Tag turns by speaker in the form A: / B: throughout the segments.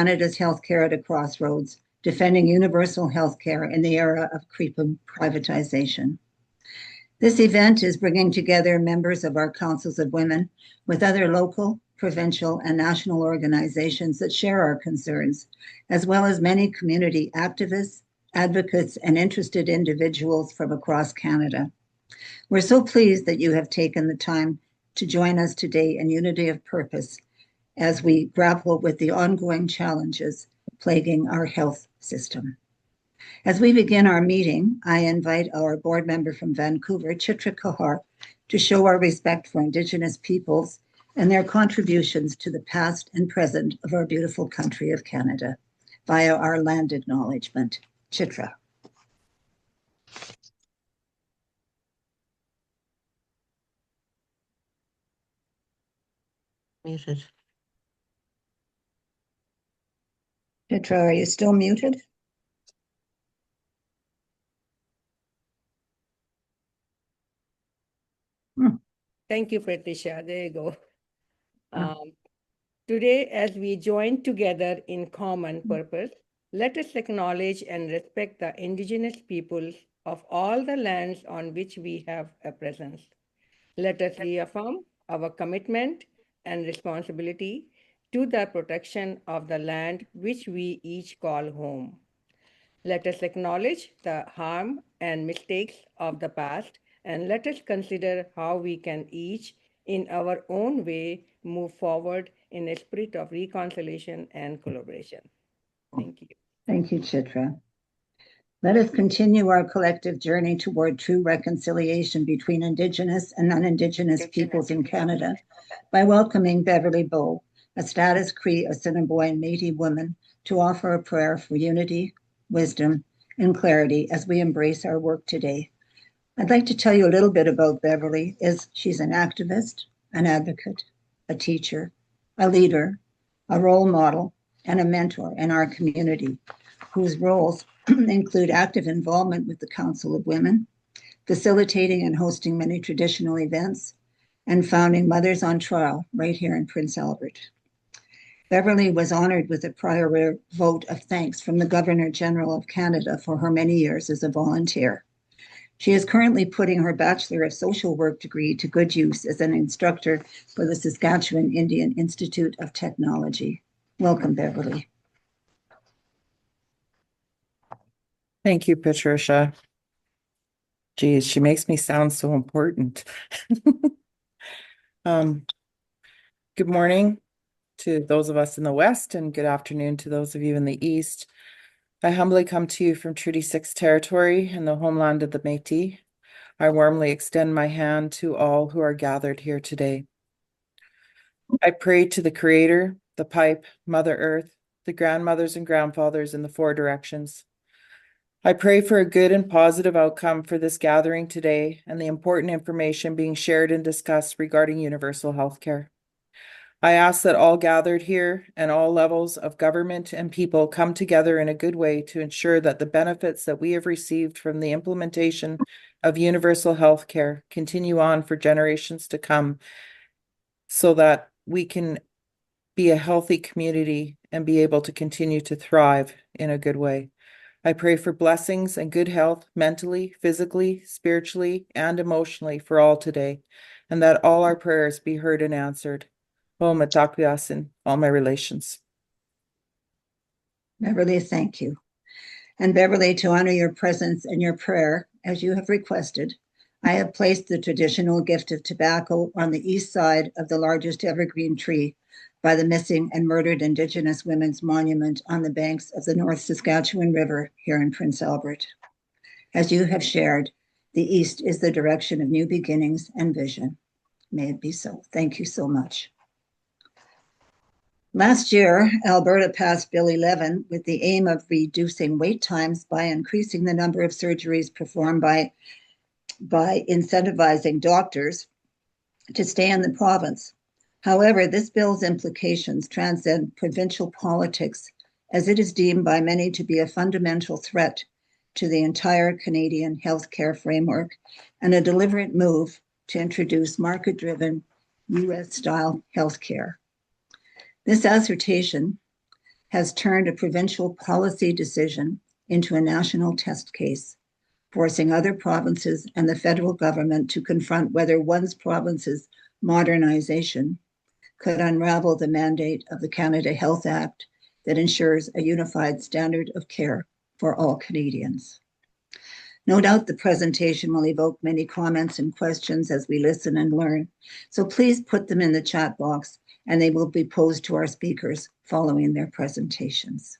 A: Canada's healthcare at a crossroads, defending universal healthcare in the era of creeping privatization. This event is bringing together members of our councils of women with other local, provincial, and national organizations that share our concerns, as well as many community activists, advocates, and interested individuals from across Canada. We're so pleased that you have taken the time to join us today in unity of purpose as we grapple with the ongoing challenges plaguing our health system. As we begin our meeting, I invite our board member from Vancouver, Chitra Kahar, to show our respect for Indigenous peoples and their contributions to the past and present of our beautiful country of Canada via our land acknowledgement. Chitra.
B: Muted.
A: Chitra, are you still muted?
C: Thank you, Patricia. There you go. Today, as we join together in common purpose, let us acknowledge and respect the Indigenous peoples of all the lands on which we have a presence. Let us reaffirm our commitment and responsibility to the protection of the land which we each call home. Let us acknowledge the harm and mistakes of the past, and let us consider how we can each, in our own way, move forward in a spirit of reconciliation and collaboration. Thank you.
A: Thank you, Chitra. Let us continue our collective journey toward true reconciliation between Indigenous and non-Indigenous peoples in Canada by welcoming Beverly Boan, a status Cree Assiniboine Métis woman, to offer a prayer for unity, wisdom, and clarity as we embrace our work today. I'd like to tell you a little bit about Beverly. She's an activist, an advocate, a teacher, a leader, a role model, and a mentor in our community, whose roles include active involvement with the Council of Women, facilitating and hosting many traditional events, and founding Mothers on Trial right here in Prince Albert. Beverly was honored with a prior vote of thanks from the Governor General of Canada for her many years as a volunteer. She is currently putting her Bachelor of Social Work degree to good use as an instructor for the Saskatchewan Indian Institute of Technology. Welcome, Beverly.
B: Thank you, Patricia. Geez, she makes me sound so important. Good morning to those of us in the West, and good afternoon to those of you in the East. I humbly come to you from Treaty 6 territory in the homeland of the Métis. I warmly extend my hand to all who are gathered here today. I pray to the Creator, the Pipe, Mother Earth, the grandmothers and grandfathers in the four directions. I pray for a good and positive outcome for this gathering today and the important information being shared and discussed regarding universal health care. I ask that all gathered here and all levels of government and people come together in a good way to ensure that the benefits that we have received from the implementation of universal health care continue on for generations to come, so that we can be a healthy community and be able to continue to thrive in a good way. I pray for blessings and good health mentally, physically, spiritually, and emotionally for all today, and that all our prayers be heard and answered. Om Atakuyasin, all my relations.
A: Beverly, thank you. And Beverly, to honor your presence and your prayer, as you have requested, I have placed the traditional gift of tobacco on the east side of the largest evergreen tree by the missing and murdered Indigenous women's monument on the banks of the North Saskatchewan River here in Prince Albert. As you have shared, the east is the direction of new beginnings and vision. May it be so. Thank you so much. Last year, Alberta passed Bill 11 with the aim of reducing wait times by increasing the number of surgeries performed by incentivizing doctors to stay in the province. However, this bill's implications transcend provincial politics, as it is deemed by many to be a fundamental threat to the entire Canadian healthcare framework and a deliberate move to introduce market-driven US-style healthcare. This assertion has turned a provincial policy decision into a national test case, forcing other provinces and the federal government to confront whether one's province's modernization could unravel the mandate of the Canada Health Act that ensures a unified standard of care for all Canadians. No doubt the presentation will evoke many comments and questions as we listen and learn, so please put them in the chat box and they will be posed to our speakers following their presentations.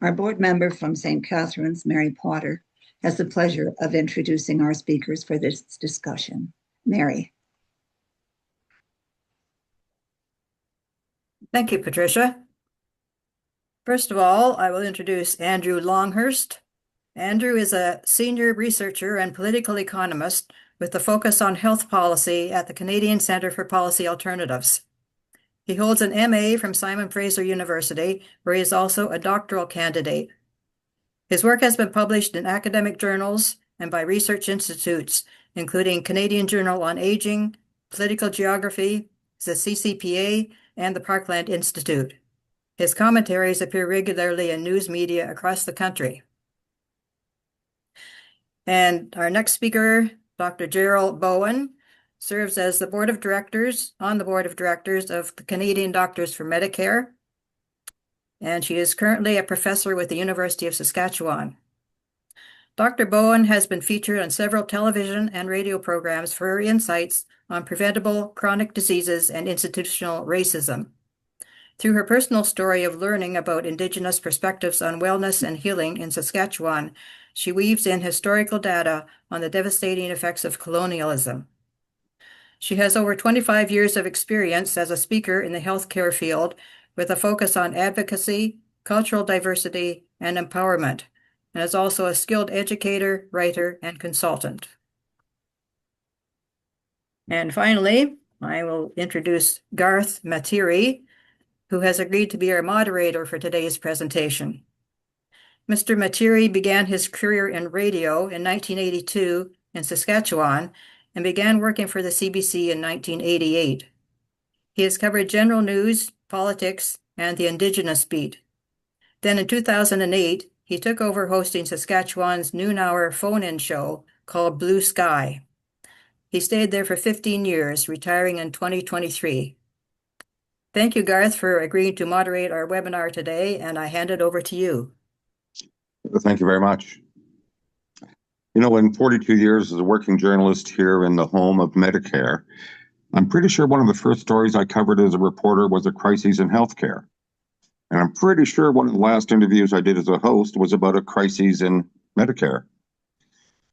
A: Our board member from St. Catharines, Mary Potter, has the pleasure of introducing our speakers for this discussion. Mary.
D: Thank you, Patricia. First of all, I will introduce Andrew Longhurst. Andrew is a senior researcher and political economist with a focus on health policy at the Canadian Centre for Policy Alternatives. He holds an MA from Simon Fraser University, where he is also a doctoral candidate. His work has been published in academic journals and by research institutes, including Canadian Journal on Aging, Political Geography, the CCPA, and the Parkland Institute. His commentaries appear regularly in news media across the country. And our next speaker, Dr. Jarol Boan, serves as the board of directors on the board of directors of the Canadian Doctors for Medicare, and she is currently a professor with the University of Saskatchewan. Dr. Boan has been featured on several television and radio programs for her insights on preventable chronic diseases and institutional racism. Through her personal story of learning about Indigenous perspectives on wellness and healing in Saskatchewan, she weaves in historical data on the devastating effects of colonialism. She has over 25 years of experience as a speaker in the healthcare field with a focus on advocacy, cultural diversity, and empowerment, and is also a skilled educator, writer, and consultant. And finally, I will introduce Garth Matiri, who has agreed to be our moderator for today's presentation. Mr. Matiri began his career in radio in 1982 in Saskatchewan and began working for the CBC in 1988. He has covered general news, politics, and the Indigenous beat. Then in 2008, he took over hosting Saskatchewan's noon-hour phone-in show called Blue Sky. He stayed there for 15 years, retiring in 2023. Thank you, Garth, for agreeing to moderate our webinar today, and I hand it over to you.
E: Thank you very much. You know, in 42 years as a working journalist here in the home of Medicare, I'm pretty sure one of the first stories I covered as a reporter was a crisis in healthcare. And I'm pretty sure one of the last interviews I did as a host was about a crisis in Medicare.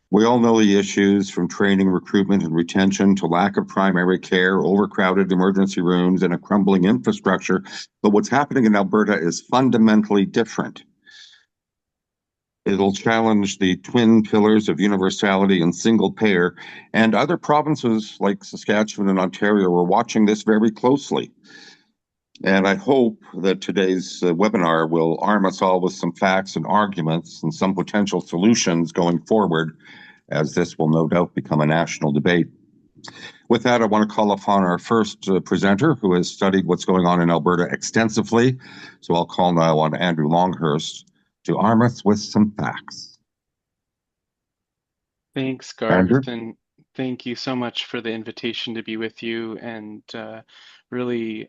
E: We all know the issues from training, recruitment, and retention to lack of primary care, overcrowded emergency rooms, and a crumbling infrastructure. But what's happening in Alberta is fundamentally different. It'll challenge the twin pillars of universality and single payer, and other provinces like Saskatchewan and Ontario are watching this very closely. And I hope that today's webinar will arm us all with some facts and arguments and some potential solutions going forward, as this will no doubt become a national debate. With that, I want to call upon our first presenter, who has studied what's going on in Alberta extensively. So I'll call now on Andrew Longhurst to arm us with some facts.
F: Thanks, Garth,
E: Andrew?
F: and thank you so much for the invitation to be with you, and really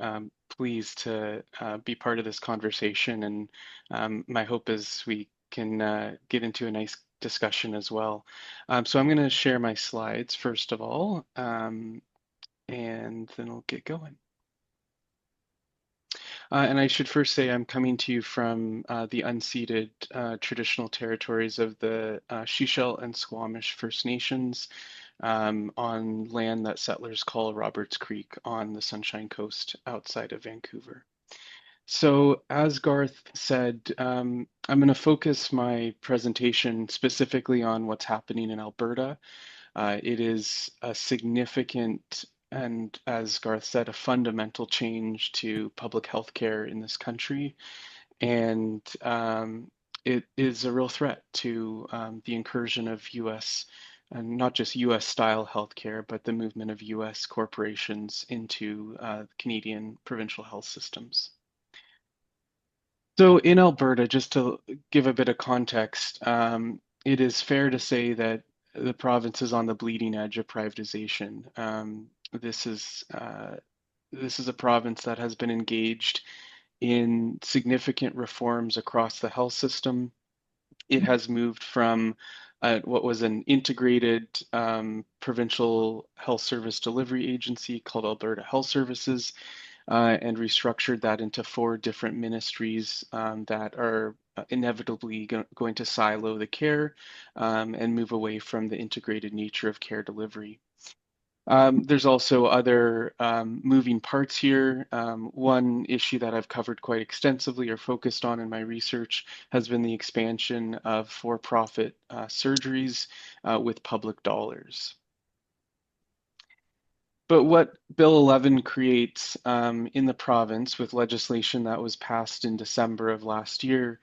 F: pleased to be part of this conversation. And my hope is we can get into a nice discussion as well. So I'm going to share my slides first of all, and then we'll get going. And I should first say I'm coming to you from the unceded traditional territories of the Shishel and Squamish First Nations on land that settlers call Roberts Creek on the Sunshine Coast outside of Vancouver. So as Garth said, I'm going to focus my presentation specifically on what's happening in Alberta. It is a significant and, as Garth said, a fundamental change to public health care in this country. And it is a real threat to the incursion of US, and not just US style healthcare, but the movement of US corporations into Canadian provincial health systems. So in Alberta, just to give a bit of context, it is fair to say that the province is on the bleeding edge of privatization. This is a province that has been engaged in significant reforms across the health system. It has moved from what was an integrated provincial health service delivery agency called Alberta Health Services and restructured that into 4 different ministries that are inevitably going to silo the care and move away from the integrated nature of care delivery. There's also other moving parts here. One issue that I've covered quite extensively or focused on in my research has been the expansion of for-profit surgeries with public dollars. But what Bill 11 creates in the province with legislation that was passed in December of last year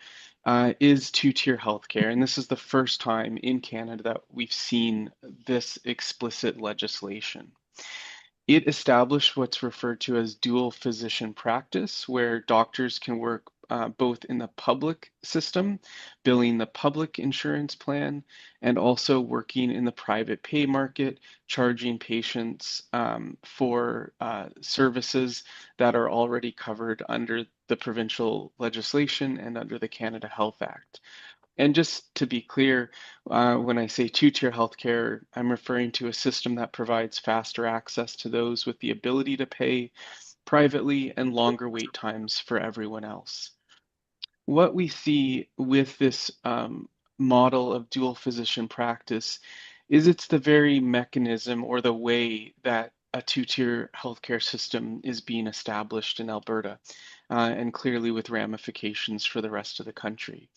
F: is two-tier healthcare. And this is the first time in Canada that we've seen this explicit legislation. It established what's referred to as dual physician practice, where doctors can work both in the public system, billing the public insurance plan, and also working in the private pay market, charging patients for services that are already covered under the provincial legislation and under the Canada Health Act. And just to be clear, when I say two-tier healthcare, I'm referring to a system that provides faster access to those with the ability to pay privately and longer wait times for everyone else. What we see with this model of dual physician practice is it's the very mechanism or the way that a two-tier healthcare system is being established in Alberta, and clearly with ramifications for the rest of the country.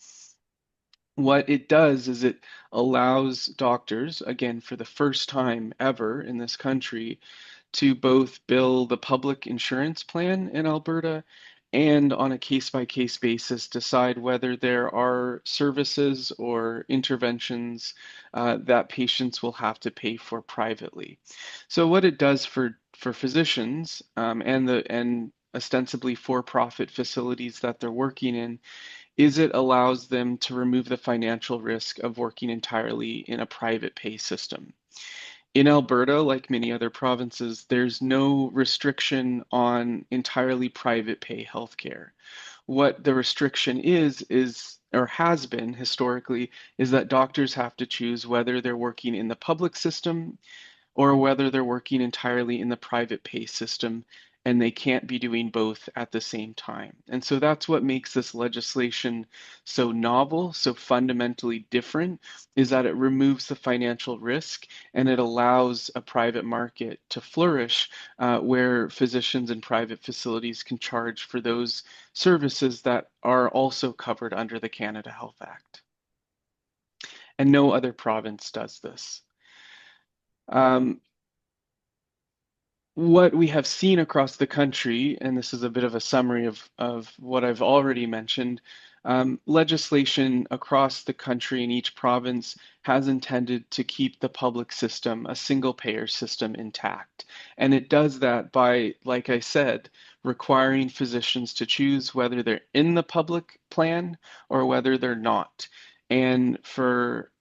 F: What it does is it allows doctors, again, for the first time ever in this country, to both bill the public insurance plan in Alberta and on a case-by-case basis decide whether there are services or interventions that patients will have to pay for privately. So what it does for physicians and ostensibly for-profit facilities that they're working in is it allows them to remove the financial risk of working entirely in a private pay system. In Alberta, like many other provinces, there's no restriction on entirely private pay healthcare. What the restriction is or has been historically, is that doctors have to choose whether they're working in the public system or whether they're working entirely in the private pay system, and they can't be doing both at the same time. And so that's what makes this legislation so novel, so fundamentally different, is that it removes the financial risk and it allows a private market to flourish where physicians and private facilities can charge for those services that are also covered under the Canada Health Act. And no other province does this. What we have seen across the country, and this is a bit of a summary of what I've already mentioned, legislation across the country in each province has intended to keep the public system, a single payer system, intact. And it does that by, like I said, requiring physicians to choose whether they're in the public plan or whether they're not. And for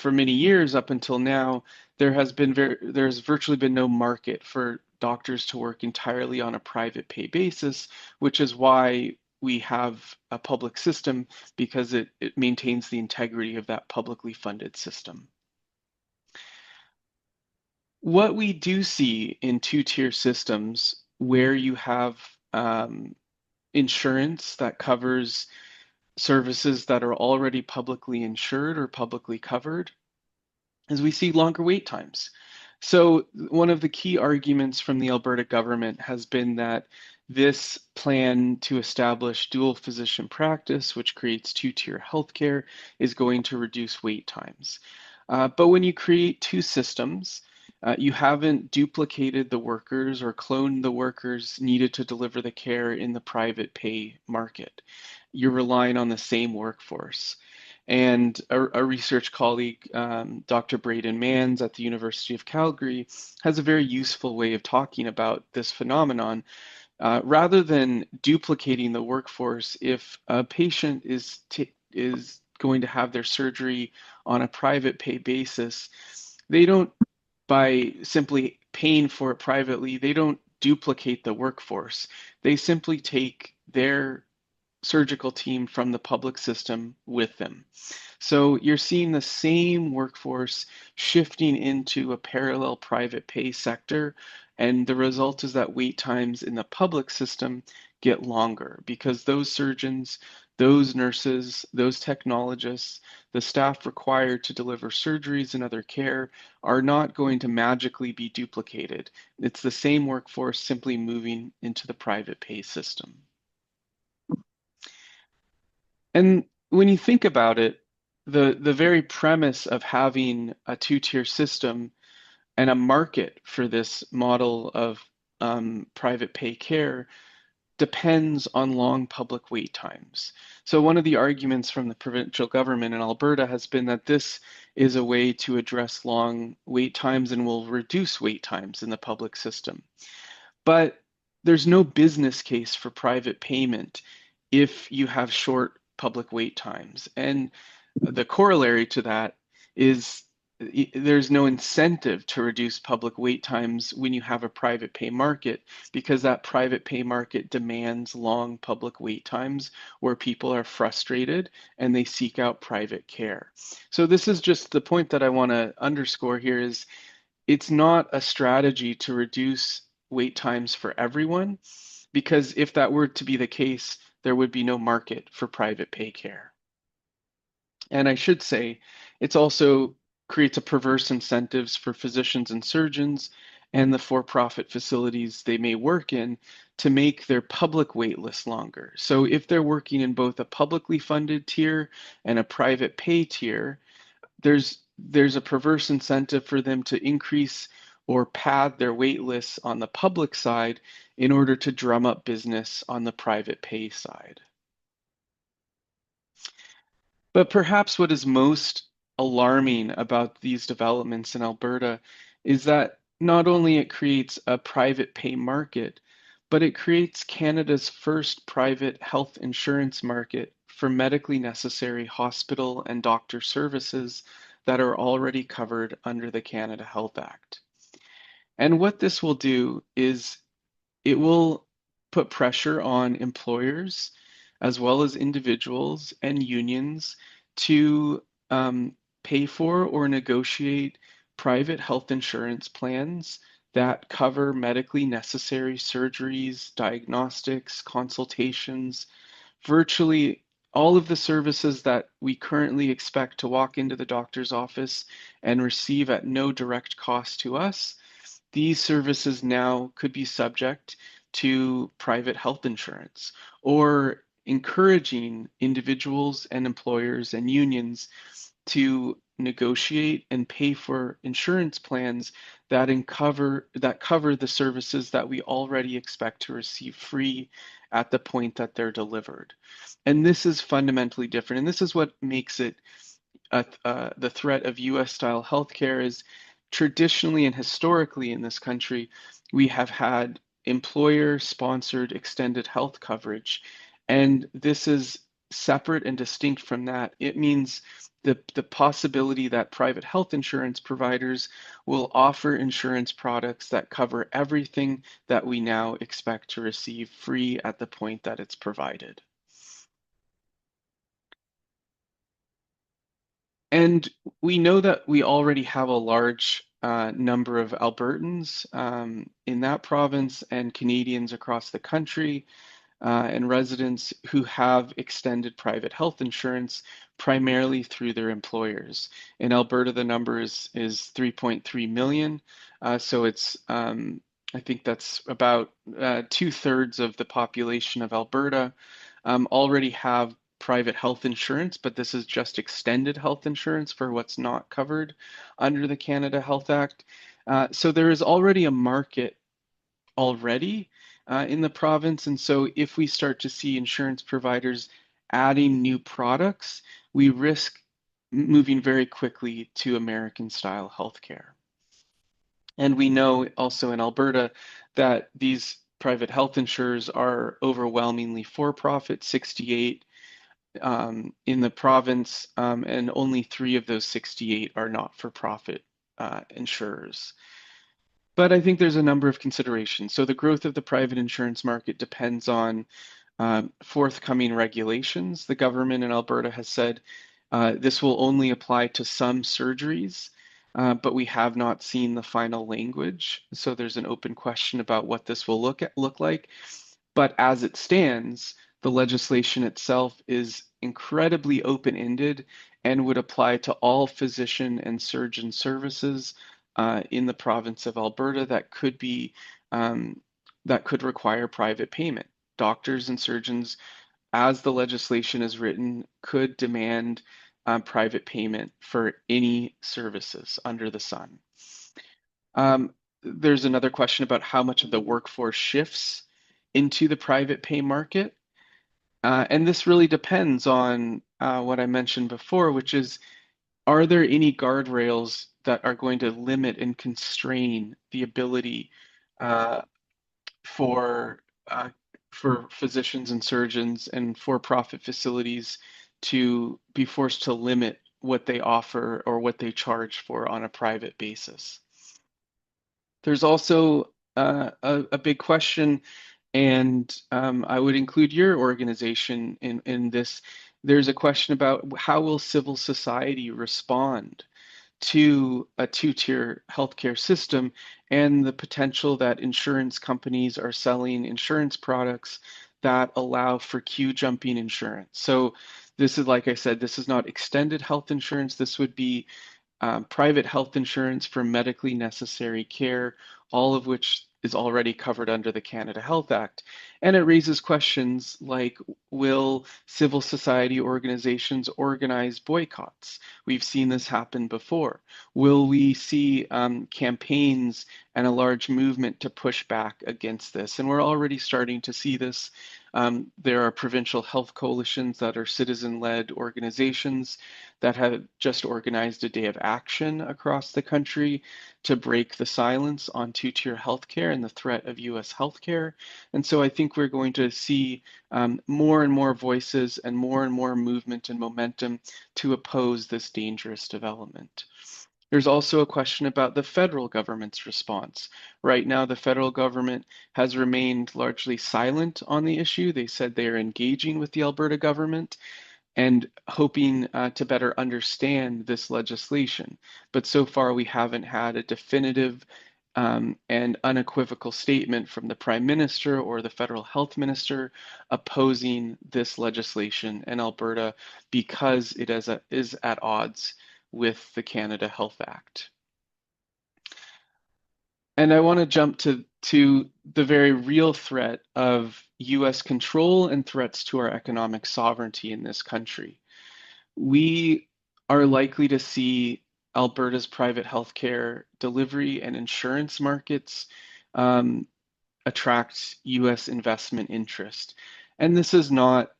F: many years up until now, there's virtually been no market for doctors to work entirely on a private pay basis, which is why we have a public system, because it maintains the integrity of that publicly funded system. What we do see in two-tier systems where you have insurance that covers services that are already publicly insured or publicly covered, is we see longer wait times. So one of the key arguments from the Alberta government has been that this plan to establish dual physician practice, which creates two-tier healthcare, is going to reduce wait times. But when you create two systems, you haven't duplicated the workers or cloned the workers needed to deliver the care in the private pay market. You're relying on the same workforce. And a research colleague, Dr. Braden Manns at the University of Calgary, has a very useful way of talking about this phenomenon rather than duplicating the workforce, if a patient is going to have their surgery on a private pay basis, they don't, by simply paying for it privately, they don't duplicate the workforce. They simply take their surgical team from the public system with them. So you're seeing the same workforce shifting into a parallel private pay sector. And the result is that wait times in the public system get longer because those surgeons, those nurses, those technologists, the staff required to deliver surgeries and other care are not going to magically be duplicated. It's the same workforce simply moving into the private pay system. And when you think about it, the very premise of having a two-tier system and a market for this model of private pay care depends on long public wait times. So one of the arguments from the provincial government in Alberta has been that this is a way to address long wait times and will reduce wait times in the public system. But there's no business case for private payment if you have short public wait times. And the corollary to that is there's no incentive to reduce public wait times when you have a private pay market, because that private pay market demands long public wait times where people are frustrated and they seek out private care. So this is just the point that I want to underscore here is it's not a strategy to reduce wait times for everyone, because if that were to be the case, there would be no market for private pay care. And I should say, it's also creates a perverse incentives for physicians and surgeons and the for-profit facilities they may work in to make their public wait list longer. So if they're working in both a publicly funded tier and a private pay tier, there's a perverse incentive for them to increase or pad their wait lists on the public side in order to drum up business on the private pay side. But perhaps what is most alarming about these developments in Alberta is that not only it creates a private pay market, but it creates Canada's first private health insurance market for medically necessary hospital and doctor services that are already covered under the Canada Health Act. And what this will do is it will put pressure on employers as well as individuals and unions to pay for or negotiate private health insurance plans that cover medically necessary surgeries, diagnostics, consultations, virtually all of the services that we currently expect to walk into the doctor's office and receive at no direct cost to us. These services now could be subject to private health insurance, or encouraging individuals and employers and unions to negotiate and pay for insurance plans that cover the services that we already expect to receive free at the point that they're delivered. And this is fundamentally different. And this is what makes it the threat of US-style healthcare is traditionally and historically in this country, we have had employer-sponsored extended health coverage. And this is separate and distinct from that. It means the possibility that private health insurance providers will offer insurance products that cover everything that we now expect to receive free at the point that it's provided. And we know that we already have a large number of Albertans in that province and Canadians across the country and residents who have extended private health insurance primarily through their employers. In Alberta, the number is 3.3 million. So it's, I think that's about 2/3 of the population of Alberta already have private health insurance, but this is just extended health insurance for what's not covered under the Canada Health Act. So there is already a market already in the province. And so if we start to see insurance providers adding new products, we risk moving very quickly to American style healthcare. And we know also in Alberta that these private health insurers are overwhelmingly for-profit, 68 in the province, and only 3 of those 68 are not-for-profit insurers. But I think there's a number of considerations. So the growth of the private insurance market depends on forthcoming regulations. The government in Alberta has said this will only apply to some surgeries, but we have not seen the final language. So there's an open question about what this will look like. But as it stands, the legislation itself is incredibly open-ended and would apply to all physician and surgeon services in the province of Alberta that could be that could require private payment. Doctors and surgeons, as the legislation is written, could demand private payment for any services under the sun. There's another question about how much of the workforce shifts into the private pay market. And this really depends on what I mentioned before, which is, are there any guardrails that are going to limit and constrain the ability for physicians and surgeons and for-profit facilities to be forced to limit what they offer or what they charge for on a private basis? There's also a big question, and I would include your organization in this. There's a question about how will civil society respond to a two-tier healthcare system and the potential that insurance companies are selling insurance products that allow for queue jumping insurance. So this is, like I said, this is not extended health insurance. This would be private health insurance for medically necessary care, all of which is already covered under the Canada Health Act. And it raises questions like, will civil society organizations organize boycotts? We've seen this happen before. Will we see campaigns and a large movement to push back against this? And we're already starting to see this. There are provincial health coalitions that are citizen-led organizations that have just organized a day of action across the country to break the silence on two-tier healthcare and the threat of US healthcare. And so I think we're going to see more and more voices and more movement and momentum to oppose this dangerous development. There's also a question about the federal government's response. Right now, the federal government has remained largely silent on the issue. They said they are engaging with the Alberta government and hoping to better understand this legislation. But so far, we haven't had a definitive and unequivocal statement from the Prime Minister or the Federal Health Minister opposing this legislation in Alberta because it is at odds with the Canada Health Act. And I want to jump to the very real threat of US control and threats to our economic sovereignty in this country. We are likely to see Alberta's private healthcare delivery and insurance markets attract US investment interest. And this is not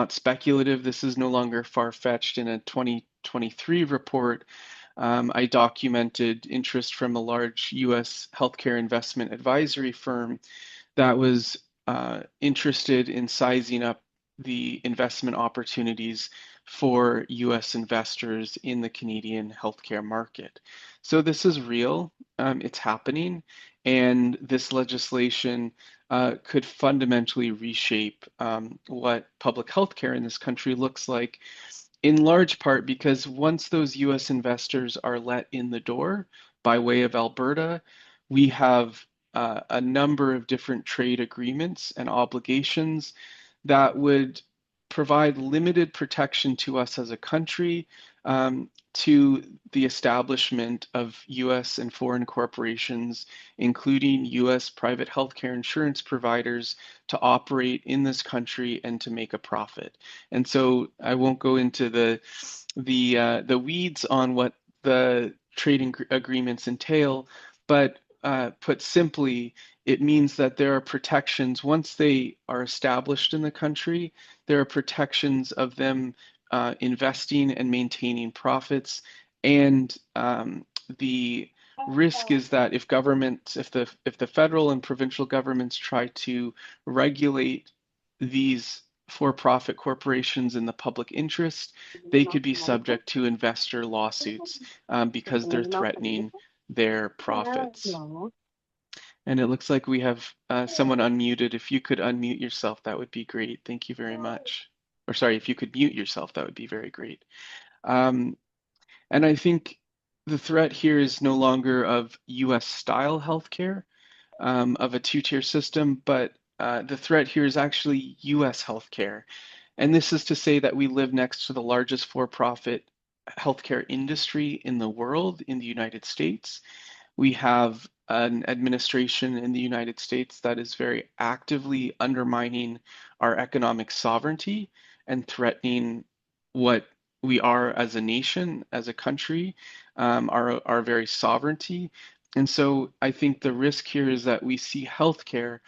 F: speculative. This is no longer far-fetched. In a 2023 report, I documented interest from a large US healthcare investment advisory firm that was interested in sizing up the investment opportunities for US investors in the Canadian healthcare market. So this is real, it's happening, and this legislation could fundamentally reshape what public healthcare in this country looks like, in large part because once those US investors are let in the door by way of Alberta, we have a number of different trade agreements and obligations that would provide limited protection to us as a country, to the establishment of US and foreign corporations, including US private healthcare insurance providers, to operate in this country and to make a profit. And so I won't go into the weeds on what the trading agreements entail, but put simply, it means that there are protections once they are established in the country. There are protections of them investing and maintaining profits, and the risk is that if the federal and provincial governments try to regulate these for-profit corporations in the public interest, they could be subject to investor lawsuits because they're threatening their profits. And it looks like we have someone unmuted. If you could unmute yourself, that would be great. Thank you very much. Or sorry, if you could mute yourself, that would be very great. And I think the threat here is no longer of US style healthcare, of a two-tier system, but the threat here is actually US healthcare. And this is to say that we live next to the largest for-profit healthcare industry in the world, in the United States. We have an administration in the United States that is very actively undermining our economic sovereignty and threatening what we are as a nation, as a country, our very sovereignty. And so I think the risk here is that we see healthcare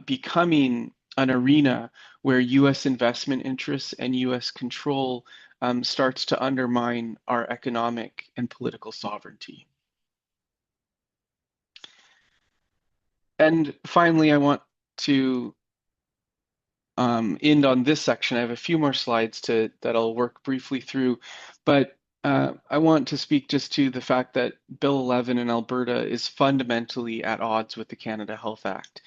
F: becoming an arena where US investment interests and US control starts to undermine our economic and political sovereignty. And finally, I want to end on this section. I have a few more slides that I'll work briefly through, but I want to speak just to the fact that Bill 11 in Alberta is fundamentally at odds with the Canada Health Act.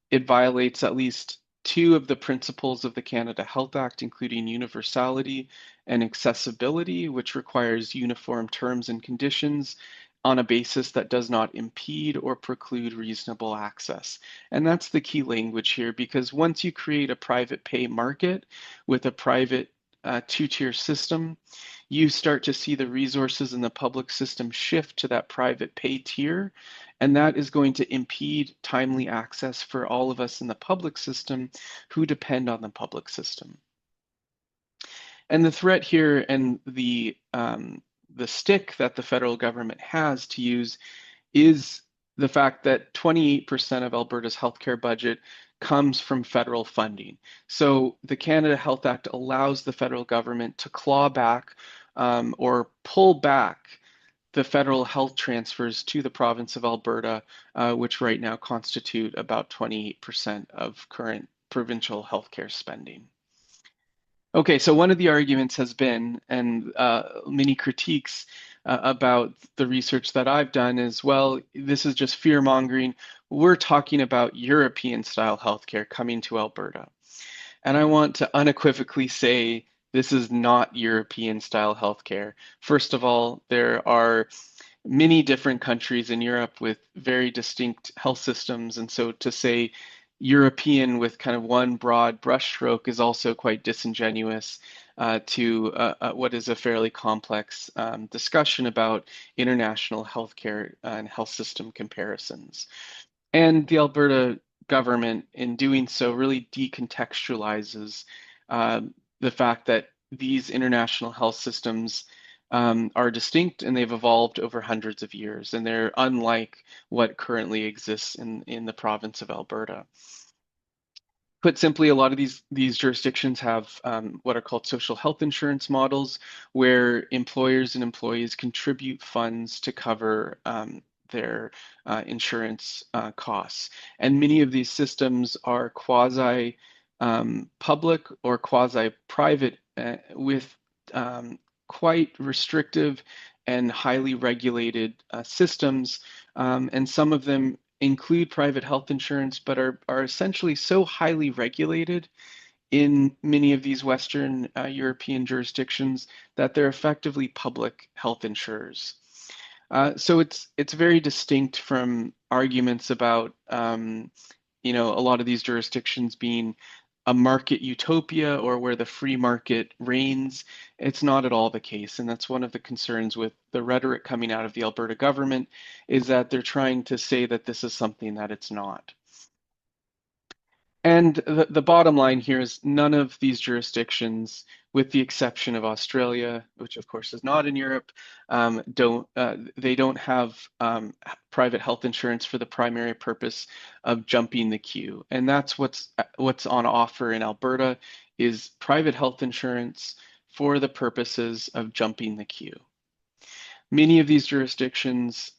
F: It violates at least two of the principles of the Canada Health Act, including universality and accessibility, which requires uniform terms and conditions on a basis that does not impede or preclude reasonable access. And that's the key language here, because once you create a private pay market with a private two-tier system, you start to see the resources in the public system shift to that private pay tier, and that is going to impede timely access for all of us in the public system who depend on the public system. And the threat here and the stick that the federal government has to use is the fact that 28% of Alberta's healthcare budget comes from federal funding. So the Canada Health Act allows the federal government to claw back or pull back the federal health transfers to the province of Alberta, which right now constitute about 28% of current provincial healthcare spending. Okay, so one of the arguments has been, and many critiques about the research that I've done is, well, this is just fear mongering. We're talking about European style healthcare coming to Alberta. And I want to unequivocally say this is not European style healthcare. First of all, there are many different countries in Europe with very distinct health systems. And so to say European with kind of one broad brushstroke is also quite disingenuous to what is a fairly complex discussion about international healthcare and health system comparisons. And the Alberta government, in doing so, really decontextualizes the fact that these international health systems are distinct and they've evolved over hundreds of years, and they're unlike what currently exists in the province of Alberta. Put simply, a lot of these jurisdictions have what are called social health insurance models, where employers and employees contribute funds to cover their insurance costs. And many of these systems are quasi public or quasi private with quite restrictive and highly regulated systems, and some of them include private health insurance, but are essentially so highly regulated in many of these Western European jurisdictions that they're effectively public health insurers. So it's very distinct from arguments about a lot of these jurisdictions being a market utopia or where the free market reigns. It's not at all the case. And that's one of the concerns with the rhetoric coming out of the Alberta government, is that they're trying to say that this is something that it's not. And the bottom line here is none of these jurisdictions, with the exception of Australia, which of course is not in Europe, they don't have private health insurance for the primary purpose of jumping the queue. And that's what's on offer in Alberta, is private health insurance for the purposes of jumping the queue. Many of these jurisdictions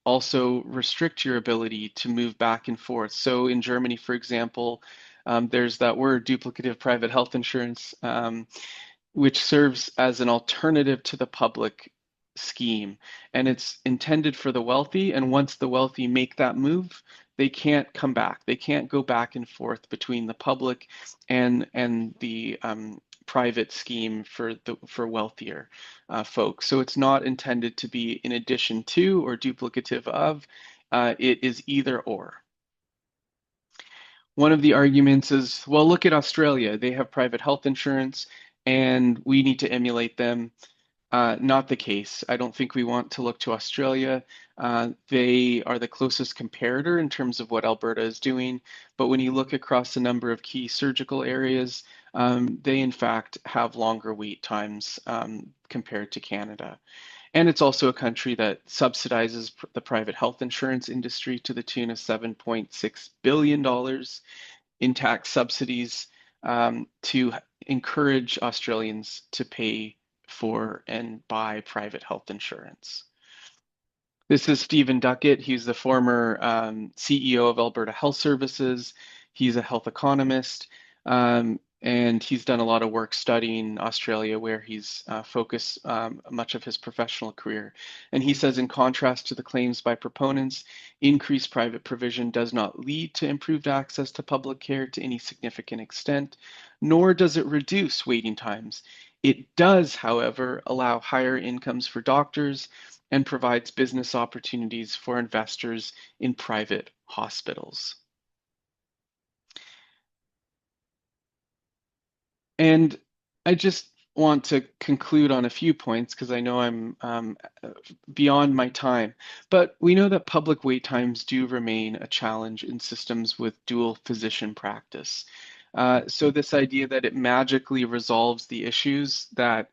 F: also restrict your ability to move back and forth. So in Germany, for example, there's that word duplicative private health insurance, which serves as an alternative to the public scheme. And it's intended for the wealthy. And once the wealthy make that move, they can't come back. They can't go back and forth between the public and the private scheme for wealthier folks. So it's not intended to be in addition to or duplicative of. It is either or. One of the arguments is, well, look at Australia. They have private health insurance, and we need to emulate them. Not the case. I don't think we want to look to Australia. They are the closest comparator in terms of what Alberta is doing. But when you look across a number of key surgical areas, they in fact have longer wait times compared to Canada. And it's also a country that subsidizes the private health insurance industry to the tune of $7.6 billion in tax subsidies to encourage Australians to pay for and buy private health insurance. This is Stephen Duckett. He's the former CEO of Alberta Health Services. He's a health economist, and he's done a lot of work studying Australia, where he's focused much of his professional career. And he says, in contrast to the claims by proponents, increased private provision does not lead to improved access to public care to any significant extent, nor does it reduce waiting times. It does, however, allow higher incomes for doctors and provides business opportunities for investors in private hospitals. And I just want to conclude on a few points because I know I'm beyond my time, but we know that public wait times do remain a challenge in systems with dual physician practice. So this idea that it magically resolves the issues that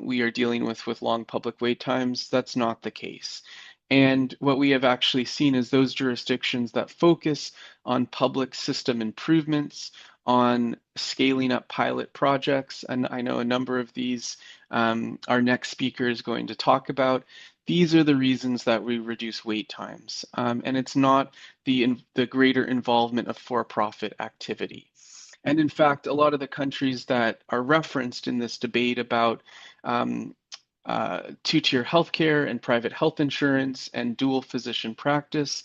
F: we are dealing with long public wait times, that's not the case. And what we have actually seen is those jurisdictions that focus on public system improvements, on scaling up pilot projects, and I know a number of these our next speaker is going to talk about. These are the reasons that we reduce wait times, and it's not the greater involvement of for-profit activity. And in fact, a lot of the countries that are referenced in this debate about two-tier healthcare and private health insurance and dual physician practice,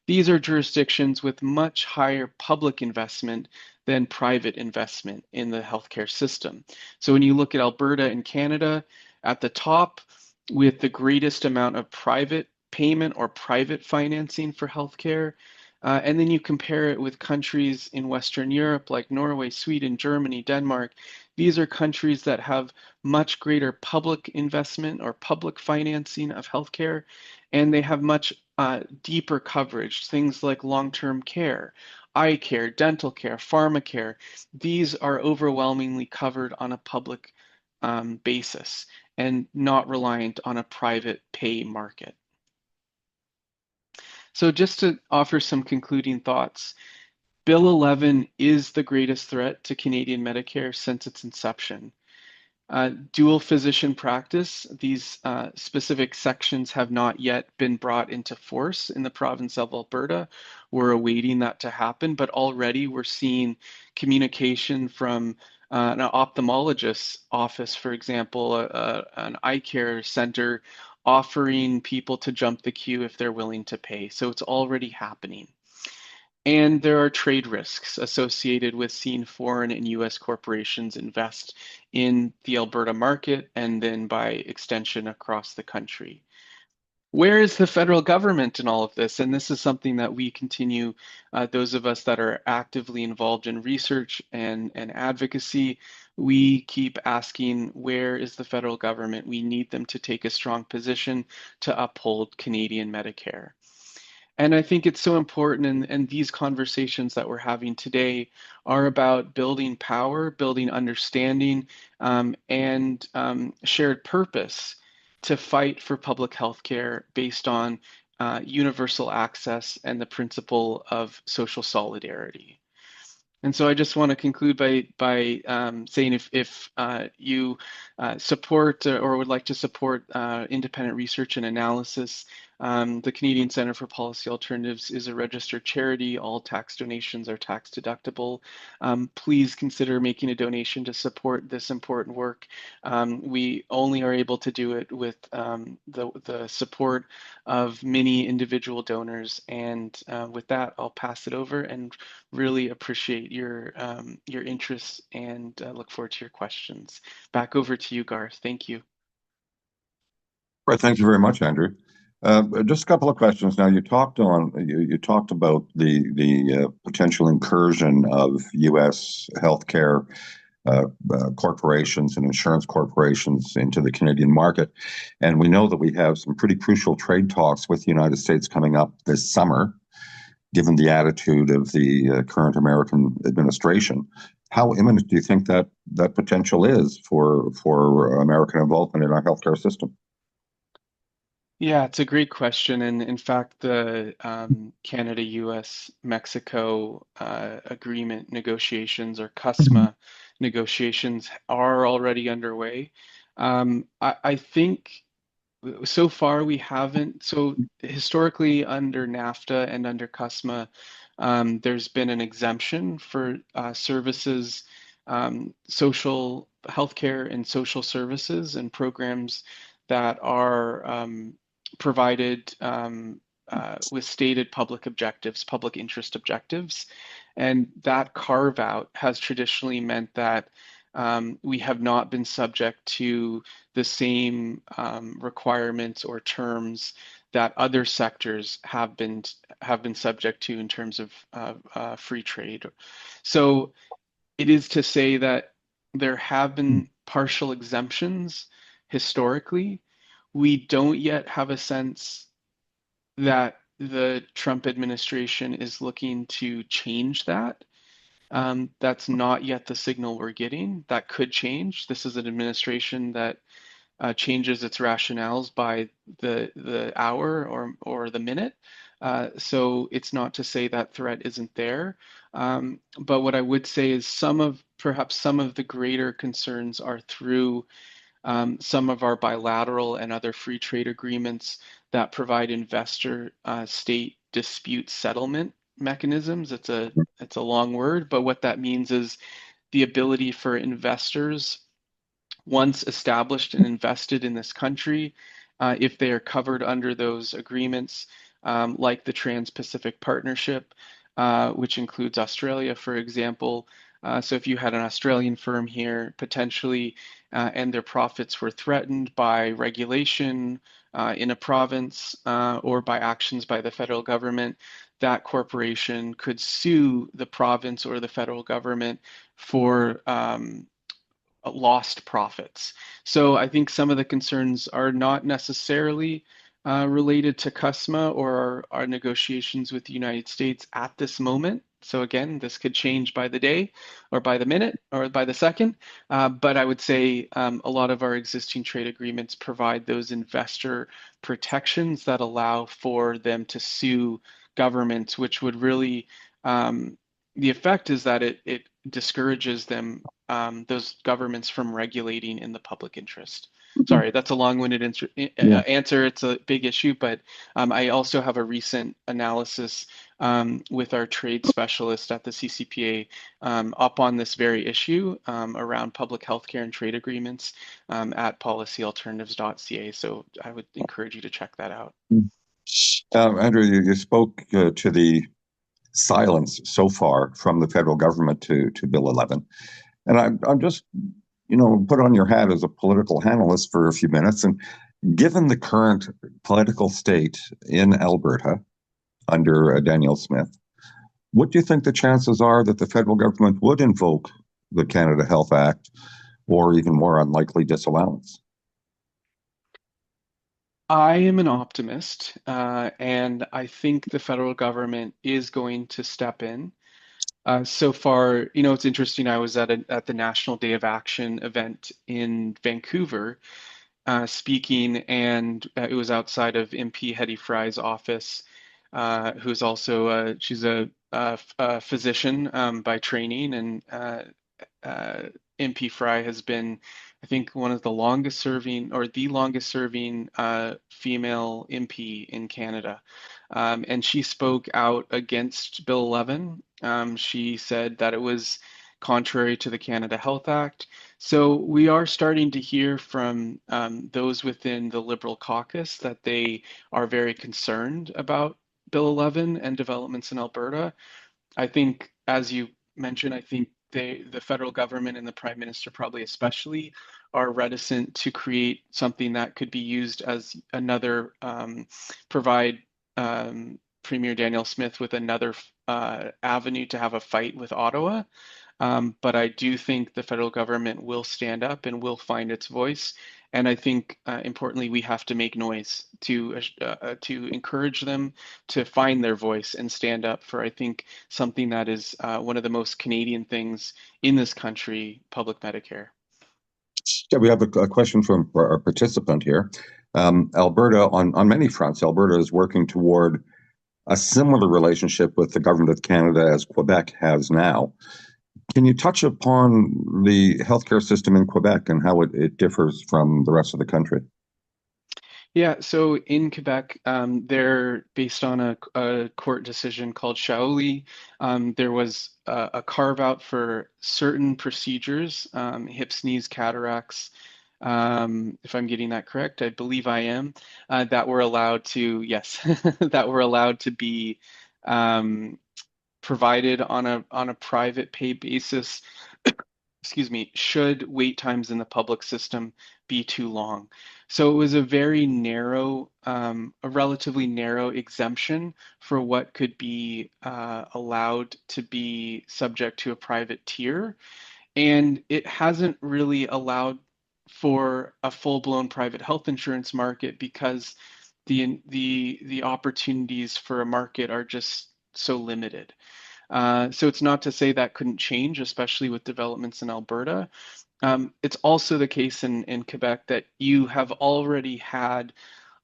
F: these are jurisdictions with much higher public investment than private investment in the healthcare system. So when you look at Alberta and Canada at the top with the greatest amount of private payment or private financing for healthcare, and then you compare it with countries in Western Europe like Norway, Sweden, Germany, Denmark. These are countries that have much greater public investment or public financing of healthcare, and they have much deeper coverage, things like long-term care, eye care, dental care, pharmacare. These are overwhelmingly covered on a public basis and not reliant on a private pay market. So just to offer some concluding thoughts, Bill 11 is the greatest threat to Canadian Medicare since its inception. Dual physician practice, these specific sections have not yet been brought into force in the province of Alberta. We're awaiting that to happen, but already we're seeing communication from an ophthalmologist's office, for example, an eye care center offering people to jump the queue if they're willing to pay. So it's already happening. And there are trade risks associated with seeing foreign and US corporations invest in the Alberta market and then by extension across the country. Where is the federal government in all of this? And this is something that we continue, those of us that are actively involved in research and advocacy, we keep asking, where is the federal government? We need them to take a strong position to uphold Canadian Medicare. And I think it's so important, and these conversations that we're having today are about building power, building understanding, and shared purpose to fight for public health care based on universal access and the principle of social solidarity. And so I just want to conclude by saying if you support or would like to support independent research and analysis, the Canadian Centre for Policy Alternatives is a registered charity. All tax donations are tax deductible. Please consider making a donation to support this important work. We only are able to do it with the support of many individual donors. And with that, I'll pass it over and really appreciate your interest and look forward to your questions. Back over to you, Garth. Thank you.
E: Right, thank you very much, Andrew. Just a couple of questions. Now, you talked about the potential incursion of U.S. healthcare corporations and insurance corporations into the Canadian market, and we know that we have some pretty crucial trade talks with the United States coming up this summer. Given the attitude of the current American administration, how imminent do you think that potential is for American involvement in our healthcare system?
F: Yeah, it's a great question. And in fact, the Canada, US, Mexico agreement negotiations or CUSMA negotiations are already underway. I think so far we haven't. So historically, under NAFTA and under CUSMA, there's been an exemption for services, social healthcare and social services and programs that are provided with stated public objectives, public interest objectives. And that carve out has traditionally meant that we have not been subject to the same requirements or terms that other sectors have been subject to in terms of free trade. So it is to say that there have been partial exemptions historically. We don't yet have a sense that the Trump administration is looking to change that. That's not yet the signal we're getting. That could change. This is an administration that changes its rationales by the hour or the minute. So it's not to say that threat isn't there. But what I would say is perhaps some of the greater concerns are through some of our bilateral and other free trade agreements that provide investor state dispute settlement mechanisms. It's a long word, but what that means is the ability for investors, once established and invested in this country, if they are covered under those agreements, like the Trans-Pacific Partnership, which includes Australia, for example. So if you had an Australian firm here, potentially, and their profits were threatened by regulation in a province or by actions by the federal government, that corporation could sue the province or the federal government for lost profits. So I think some of the concerns are not necessarily related to CUSMA or our negotiations with the United States at this moment. So again, this could change by the day or by the minute or by the second. But I would say a lot of our existing trade agreements provide those investor protections that allow for them to sue governments, which would really, the effect is that it discourages them, those governments, from regulating in the public interest. Sorry, that's a long-winded answer. It's a big issue, but I also have a recent analysis with our trade specialist at the CCPA up on this very issue around public healthcare and trade agreements at policyalternatives.ca. So I would encourage you to check that out.
E: Andrew, you spoke to the silence so far from the federal government to Bill 11. And I'm just, put on your hat as a political analyst for a few minutes. And given the current political state in Alberta under Danielle Smith, what do you think the chances are that the federal government would invoke the Canada Health Act, or even more unlikely, disallowance?
F: I am an optimist, and I think the federal government is going to step in. So far, it's interesting. I was at the National Day of Action event in Vancouver, speaking, and it was outside of MP Hetty Fry's office. who's also she's a physician by training, and MP Fry has been, I think, one of the longest serving, or the longest serving female MP in Canada. And she spoke out against Bill 11. She said that it was contrary to the Canada Health Act. So we are starting to hear from those within the Liberal caucus that they are very concerned about Bill 11 and developments in Alberta. I think, as you mentioned, I think the federal government and the Prime Minister probably especially are reticent to create something that could be used as another, provide Premier Danielle Smith with another avenue to have a fight with Ottawa. But I do think the federal government will stand up and will find its voice. And I think, importantly, we have to make noise to encourage them to find their voice and stand up for, I think, something that is one of the most Canadian things in this country, public Medicare.
E: Yeah, we have a question from our participant here. Alberta, on many fronts, Alberta is working toward a similar relationship with the government of Canada as Quebec has now. Can you touch upon the healthcare system in Quebec and how it differs from the rest of the country?
F: Yeah, so in Quebec, they're based on a court decision called Shaoli. There was a carve out for certain procedures, hips, knees, cataracts, if I'm getting that correct, I believe I am, that were allowed to, yes, that were allowed to be provided on a private pay basis, excuse me, should wait times in the public system be too long. So it was a very narrow, a relatively narrow exemption for what could be allowed to be subject to a private tier. And it hasn't really allowed for a full-blown private health insurance market because the opportunities for a market are just so limited. So it's not to say that couldn't change, especially with developments in Alberta. It's also the case in Quebec that you have already had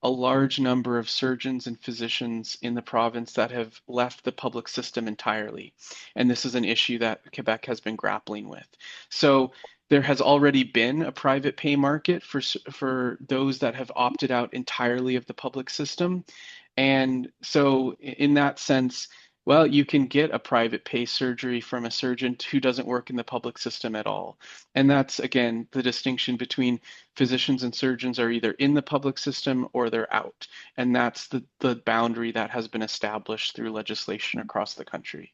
F: a large number of surgeons and physicians in the province that have left the public system entirely. And this is an issue that Quebec has been grappling with. So there has already been a private pay market for those that have opted out entirely of the public system. And so in that sense, well, you can get a private pay surgery from a surgeon who doesn't work in the public system at all. And that's, again, the distinction between physicians and surgeons are either in the public system or they're out. And that's the boundary that has been established through legislation across the country.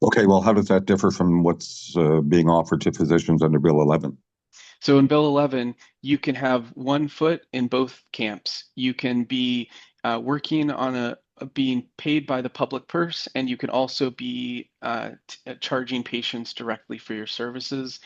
E: Okay, well, how does that differ from what's being offered to physicians under Bill 11?
F: So in Bill 11, you can have one foot in both camps. You can be working on being paid by the public purse, and you can also be charging patients directly for your services.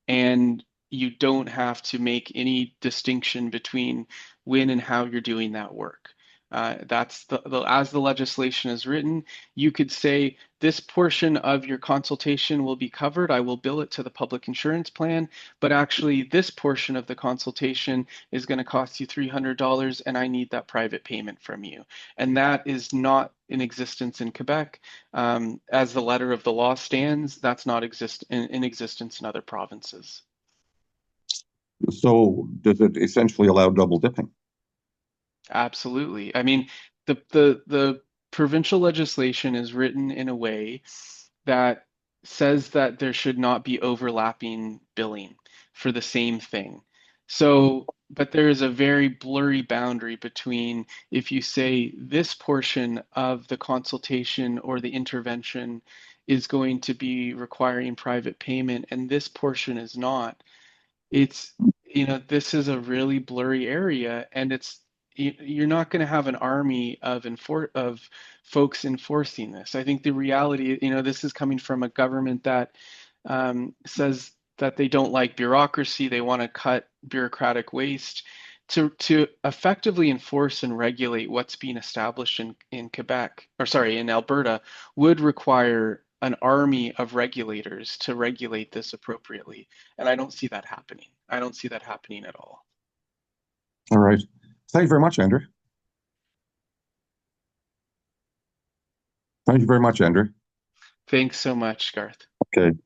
F: And you don't have to make any distinction between when and how you're doing that work. That's as the legislation is written, you could say this portion of your consultation will be covered. I will bill it to the public insurance plan, but actually this portion of the consultation is going to cost you $300 and I need that private payment from you. And that is not in existence in Quebec. As the letter of the law stands, that's not in existence in other provinces.
E: So does it essentially allow double dipping?
F: Absolutely. I mean, the provincial legislation is written in a way that says that there should not be overlapping billing for the same thing. So, but there is a very blurry boundary between if you say this portion of the consultation or the intervention is going to be requiring private payment and this portion is not. It's, this is a really blurry area, and you're not going to have an army of folks enforcing this. I think the reality, this is coming from a government that says that they don't like bureaucracy, they want to cut bureaucratic waste. To effectively enforce and regulate what's being established in Quebec, or sorry, in Alberta, would require an army of regulators to regulate this appropriately. And I don't see that happening. I don't see that happening at all.
E: All right. Thank you very much, Andrew. Thank you very much, Andrew.
F: Thanks so much, Garth.
E: Okay.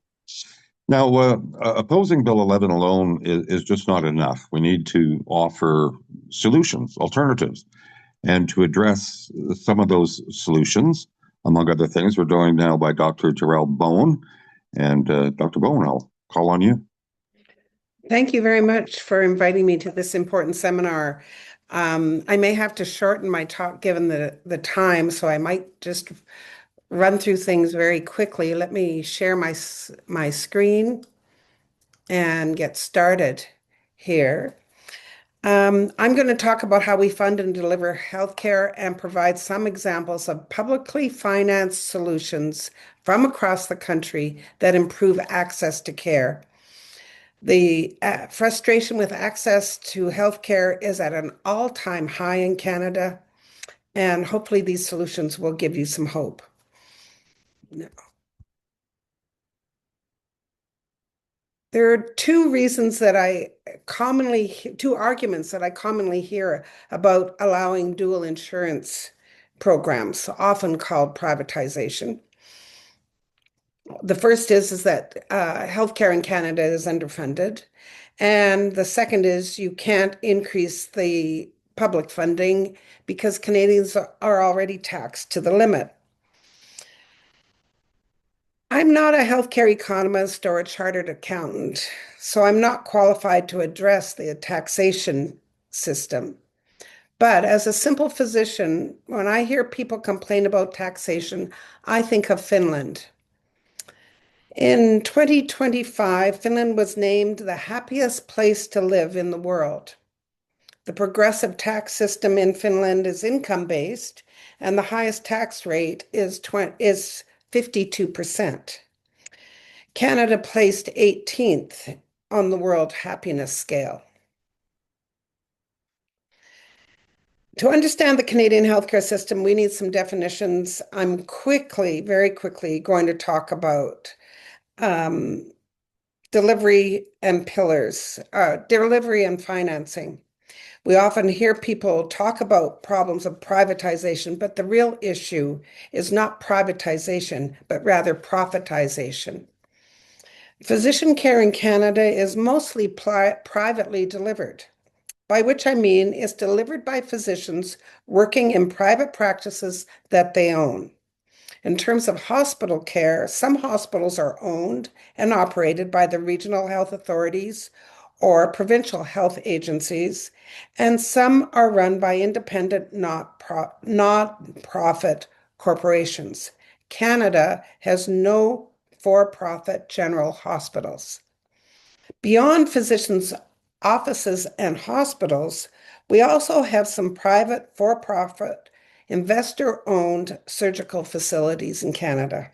E: Now, opposing Bill 11 alone is just not enough. We need to offer solutions, alternatives. And to address some of those solutions, among other things, we're joined now by Dr. Jarol Boan. And Dr. Boan, I'll call on you.
G: Thank you very much for inviting me to this important seminar. I may have to shorten my talk given the time, so I might just run through things very quickly. Let me share my screen and get started here. I'm going to talk about how we fund and deliver healthcare and provide some examples of publicly financed solutions from across the country that improve access to care. The frustration with access to healthcare is at an all-time high in Canada, and hopefully these solutions will give you some hope. No. There are two arguments that I commonly hear about allowing dual insurance programs, often called privatization. The first is that healthcare in Canada is underfunded. And the second is you can't increase the public funding because Canadians are already taxed to the limit. I'm not a healthcare economist or a chartered accountant, so I'm not qualified to address the taxation system. But as a simple physician, when I hear people complain about taxation, I think of Finland. In 2025, Finland was named the happiest place to live in the world. The progressive tax system in Finland is income-based, and the highest tax rate is 52%. Canada placed 18th on the World Happiness Scale. To understand the Canadian healthcare system, we need some definitions. I'm very quickly going to talk about delivery and pillars, delivery and financing. We often hear people talk about problems of privatization, but the real issue is not privatization, but rather profitization. Physician care in Canada is mostly privately delivered, by which I mean it's delivered by physicians working in private practices that they own. In terms of hospital care, some hospitals are owned and operated by the regional health authorities or provincial health agencies, and some are run by independent not-profit corporations. Canada has no for-profit general hospitals. Beyond physicians' offices and hospitals, we also have some private for-profit investor-owned surgical facilities in Canada.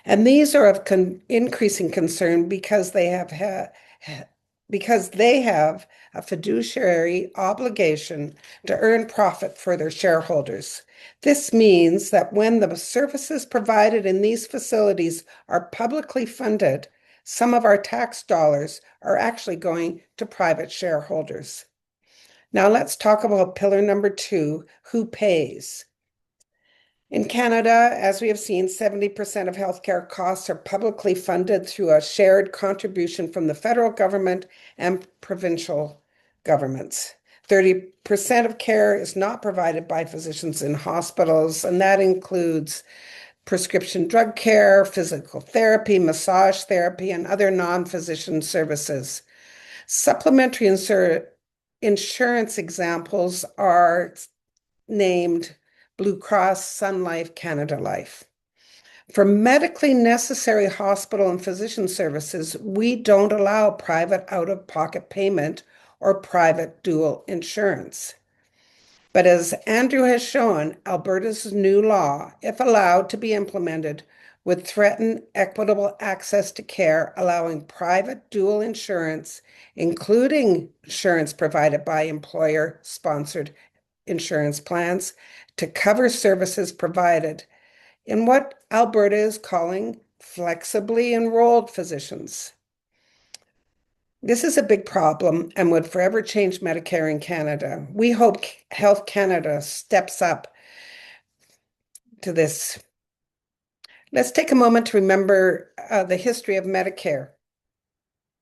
G: And these are of increasing concern because they have a fiduciary obligation to earn profit for their shareholders. This means that when the services provided in these facilities are publicly funded, some of our tax dollars are actually going to private shareholders. Now let's talk about pillar number 2, who pays? In Canada, as we have seen, 70% of healthcare costs are publicly funded through a shared contribution from the federal government and provincial governments. 30% of care is not provided by physicians in hospitals, and that includes prescription drug care, physical therapy, massage therapy, and other non-physician services. Supplementary insurance examples are named Blue Cross, Sun Life, Canada Life. For medically necessary hospital and physician services, we don't allow private out-of-pocket payment or private dual insurance. But as Andrew has shown, Alberta's new law, if allowed to be implemented, would threaten equitable access to care, allowing private dual insurance, including insurance provided by employer-sponsored insurance plans, to cover services provided in what Alberta is calling flexibly enrolled physicians. This is a big problem and would forever change Medicare in Canada. We hope Health Canada steps up to this Let's take a moment to remember the history of Medicare.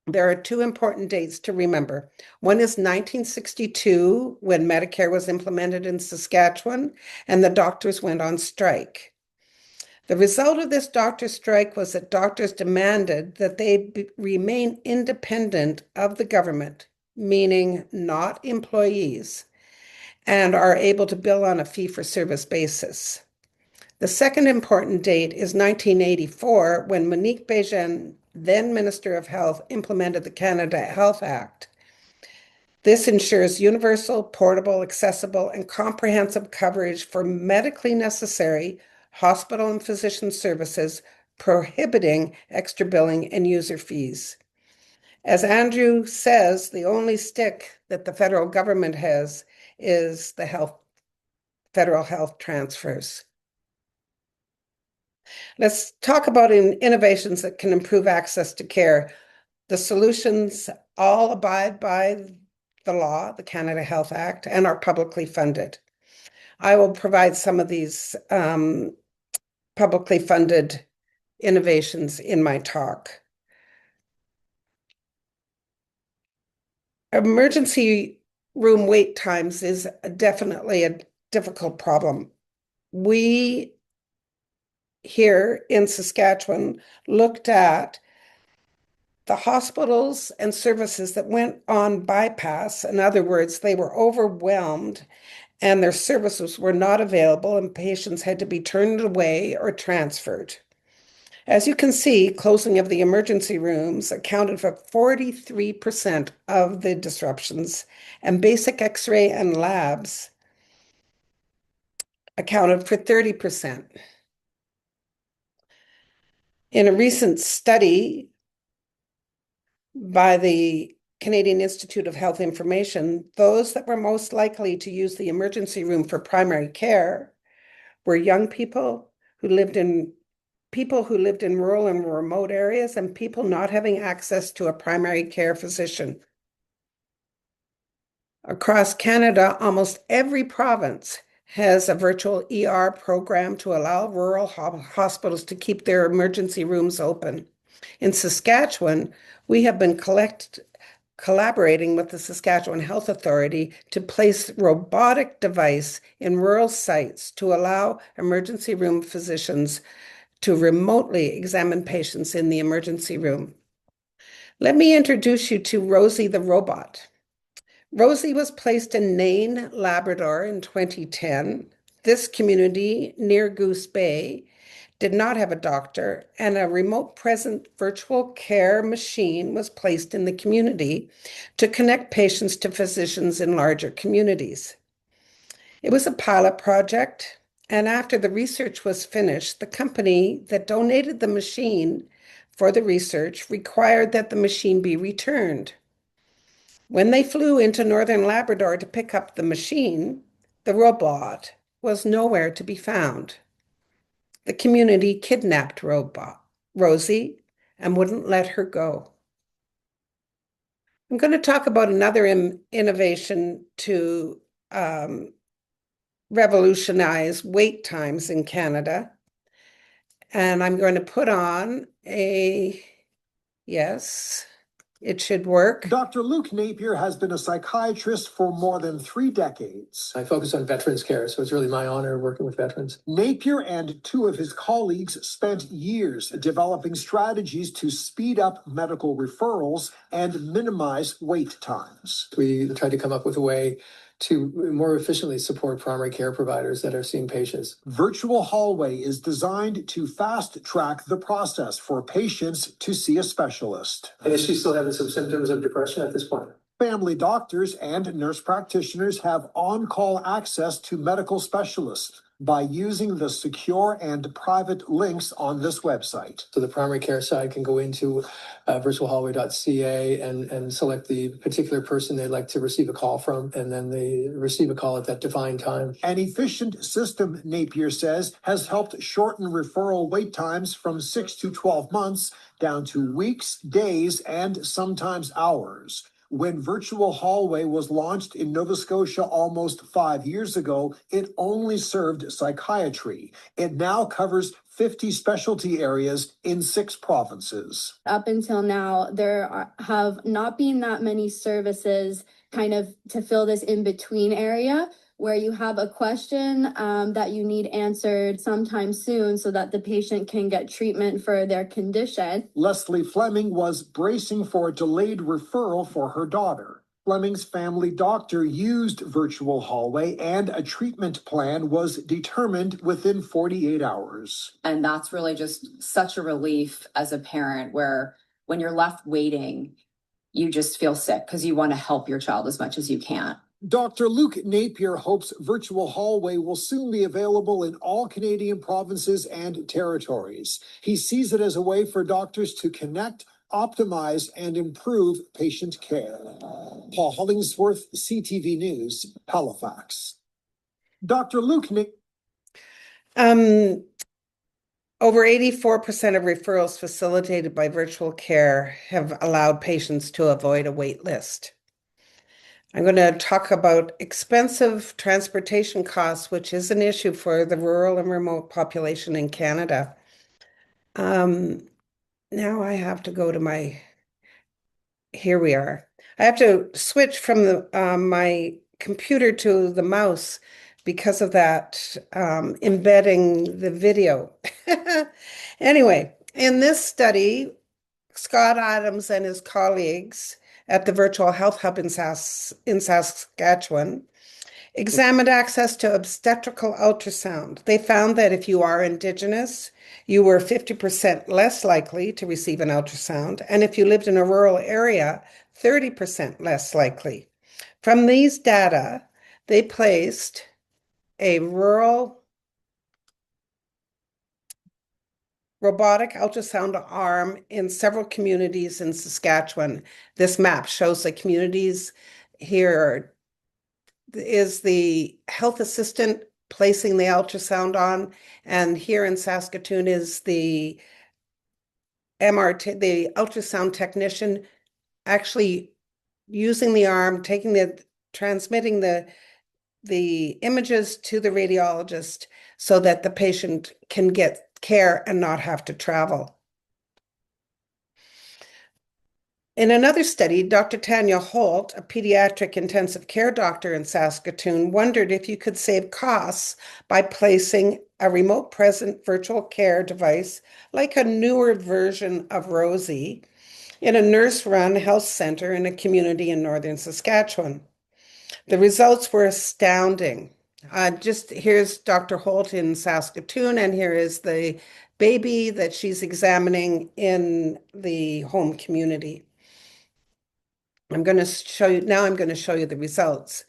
G: There are two important dates to remember. One is 1962, when Medicare was implemented in Saskatchewan and the doctors went on strike. The result of this doctor strike was that doctors demanded that they remain independent of the government, meaning not employees, and are able to bill on a fee-for-service basis. The second important date is 1984, when Monique Béjean, then Minister of Health, implemented the Canada Health Act. This ensures universal, portable, accessible, and comprehensive coverage for medically necessary hospital and physician services, prohibiting extra billing and user fees. As Andrew says, the only stick that the federal government has is the federal health transfers. Let's talk about innovations that can improve access to care. The solutions all abide by the law, the Canada Health Act, and are publicly funded. I will provide some of these publicly funded innovations in my talk. Emergency room wait times is definitely a difficult problem. We here in Saskatchewan looked at the hospitals and services that went on bypass. In other words, they were overwhelmed and their services were not available and patients had to be turned away or transferred. As you can see, closing of the emergency rooms accounted for 43% of the disruptions, and basic X-ray and labs accounted for 30%. In a recent study by the Canadian Institute of Health Information, those that were most likely to use the emergency room for primary care were young people who lived in rural and remote areas and people not having access to a primary care physician. Across Canada, almost every province has a virtual ER program to allow rural hospitals to keep their emergency rooms open. In Saskatchewan, we have been collaborating with the Saskatchewan Health Authority to place robotic device in rural sites to allow emergency room physicians to remotely examine patients in the emergency room. Let me introduce you to Rosie the robot. Rosie was placed in Nain, Labrador in 2010. This community near Goose Bay did not have a doctor, and a remote present virtual care machine was placed in the community to connect patients to physicians in larger communities. It was a pilot project, and after the research was finished, the company that donated the machine for the research required that the machine be returned. When they flew into northern Labrador to pick up the machine, the robot was nowhere to be found. The community kidnapped Rosie and wouldn't let her go. I'm going to talk about another innovation to revolutionize wait times in Canada. And I'm going to put on yes, it should work.
H: Dr. Luke Napier has been a psychiatrist for more than 3 decades.
I: I focus on veterans care, so it's really my honor working with veterans.
H: Napier and 2 of his colleagues spent years developing strategies to speed up medical referrals and minimize wait times.
I: We tried to come up with a way to more efficiently support primary care providers that are seeing patients.
H: Virtual Hallway is designed to fast-track the process for patients to see a specialist.
I: And is she still having some symptoms of depression at this point?
H: Family doctors and nurse practitioners have on-call access to medical specialists by using the secure and private links on this website.
I: So the primary care side can go into virtualhallway.ca and select the particular person they'd like to receive a call from, and then they receive a call at that defined time.
H: An efficient system, Napier says, has helped shorten referral wait times from 6 to 12 months down to weeks, days, and sometimes hours. When Virtual Hallway was launched in Nova Scotia almost 5 years ago, it only served psychiatry. It now covers 50 specialty areas in 6 provinces.
J: Up until now, have not been that many services kind of to fill this in-between area where you have a question that you need answered sometime soon so that the patient can get treatment for their condition.
H: Leslie Fleming was bracing for a delayed referral for her daughter. Fleming's family doctor used Virtual Hallway and a treatment plan was determined within 48 hours.
K: And that's really just such a relief as a parent where when you're left waiting, you just feel sick because you want to help your child as much as you can.
H: Dr. Luke Napier hopes Virtual Hallway will soon be available in all Canadian provinces and territories. He sees it as a way for doctors to connect, optimize, and improve patient care. Paul Hollingsworth, CTV News, Halifax. Dr. Luke Napier.
G: Over 84% of referrals facilitated by virtual care have allowed patients to avoid a wait list. I'm going to talk about expensive transportation costs, which is an issue for the rural and remote population in Canada. Now I have to go to here we are. I have to switch from my computer to the mouse because of that embedding the video. Anyway, in this study, Scott Adams and his colleagues at the Virtual Health Hub in Saskatchewan examined access to obstetrical ultrasound. They found that if you are Indigenous, you were 50% less likely to receive an ultrasound, and if you lived in a rural area, 30% less likely. From these data, they placed a rural robotic ultrasound arm in several communities in Saskatchewan. This map shows the communities. Here is the health assistant placing the ultrasound on, and here in Saskatoon is the MRT, the ultrasound technician actually using the arm, transmitting the images to the radiologist so that the patient can get care and not have to travel. In another study, Dr. Tanya Holt, a pediatric intensive care doctor in Saskatoon, wondered if you could save costs by placing a remote present virtual care device like a newer version of Rosie in a nurse-run health center in a community in northern Saskatchewan. The results were astounding. Here's Dr. Holt in Saskatoon, and here is the baby that she's examining in the home community. I'm going to show you the results.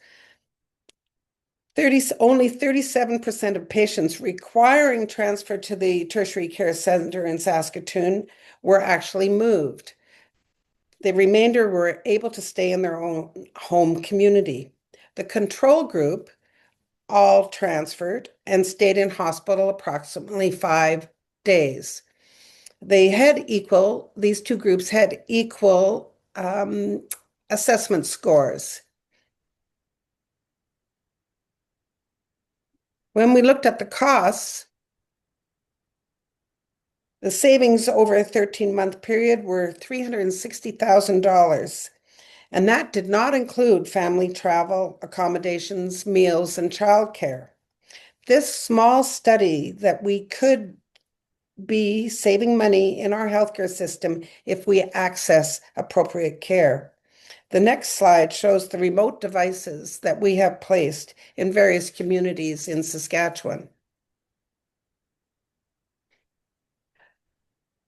G: Only 37% of patients requiring transfer to the tertiary care center in Saskatoon were actually moved. The remainder were able to stay in their own home community. The control group all transferred and stayed in hospital approximately 5 days. These two groups had equal assessment scores. When we looked at the costs, the savings over a 13-month period were $360,000. And that did not include family travel, accommodations, meals, and childcare. This small study that we could be saving money in our healthcare system if we access appropriate care. The next slide shows the remote devices that we have placed in various communities in Saskatchewan.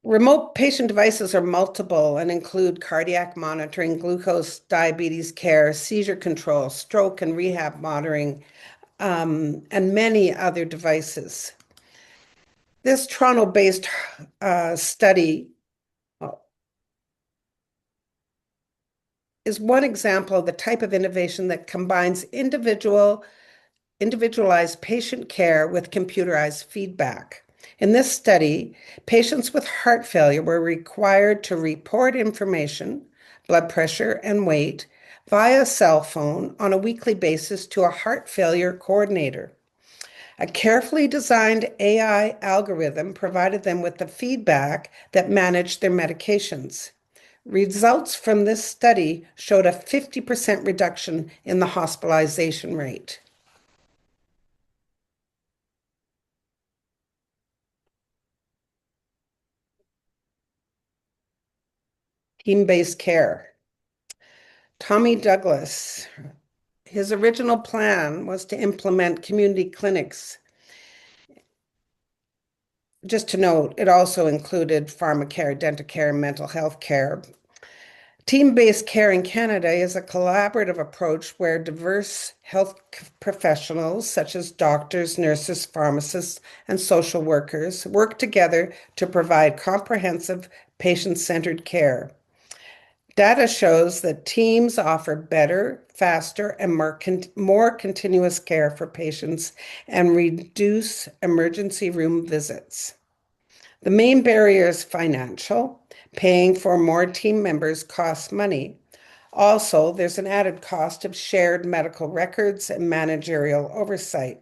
G: Remote patient devices are multiple and include cardiac monitoring, glucose, diabetes care, seizure control, stroke and rehab monitoring, and many other devices. This Toronto-based study is one example of the type of innovation that combines individualized patient care with computerized feedback. In this study, patients with heart failure were required to report information blood pressure, and weight via cell phone on a weekly basis to a heart failure coordinator. A carefully designed AI algorithm provided them with the feedback that managed their medications. Results from this study showed a 50% reduction in the hospitalization rate. Team-based care. Tommy Douglas, his original plan was to implement community clinics. Just to note, it also included pharmacare, dentacare, and mental health care. Team-based care in Canada is a collaborative approach where diverse health professionals, such as doctors, nurses, pharmacists, and social workers, work together to provide comprehensive, patient-centered care. Data shows that teams offer better, faster, and more continuous care for patients and reduce emergency room visits. The main barrier is financial. Paying for more team members costs money. Also, there's an added cost of shared medical records and managerial oversight.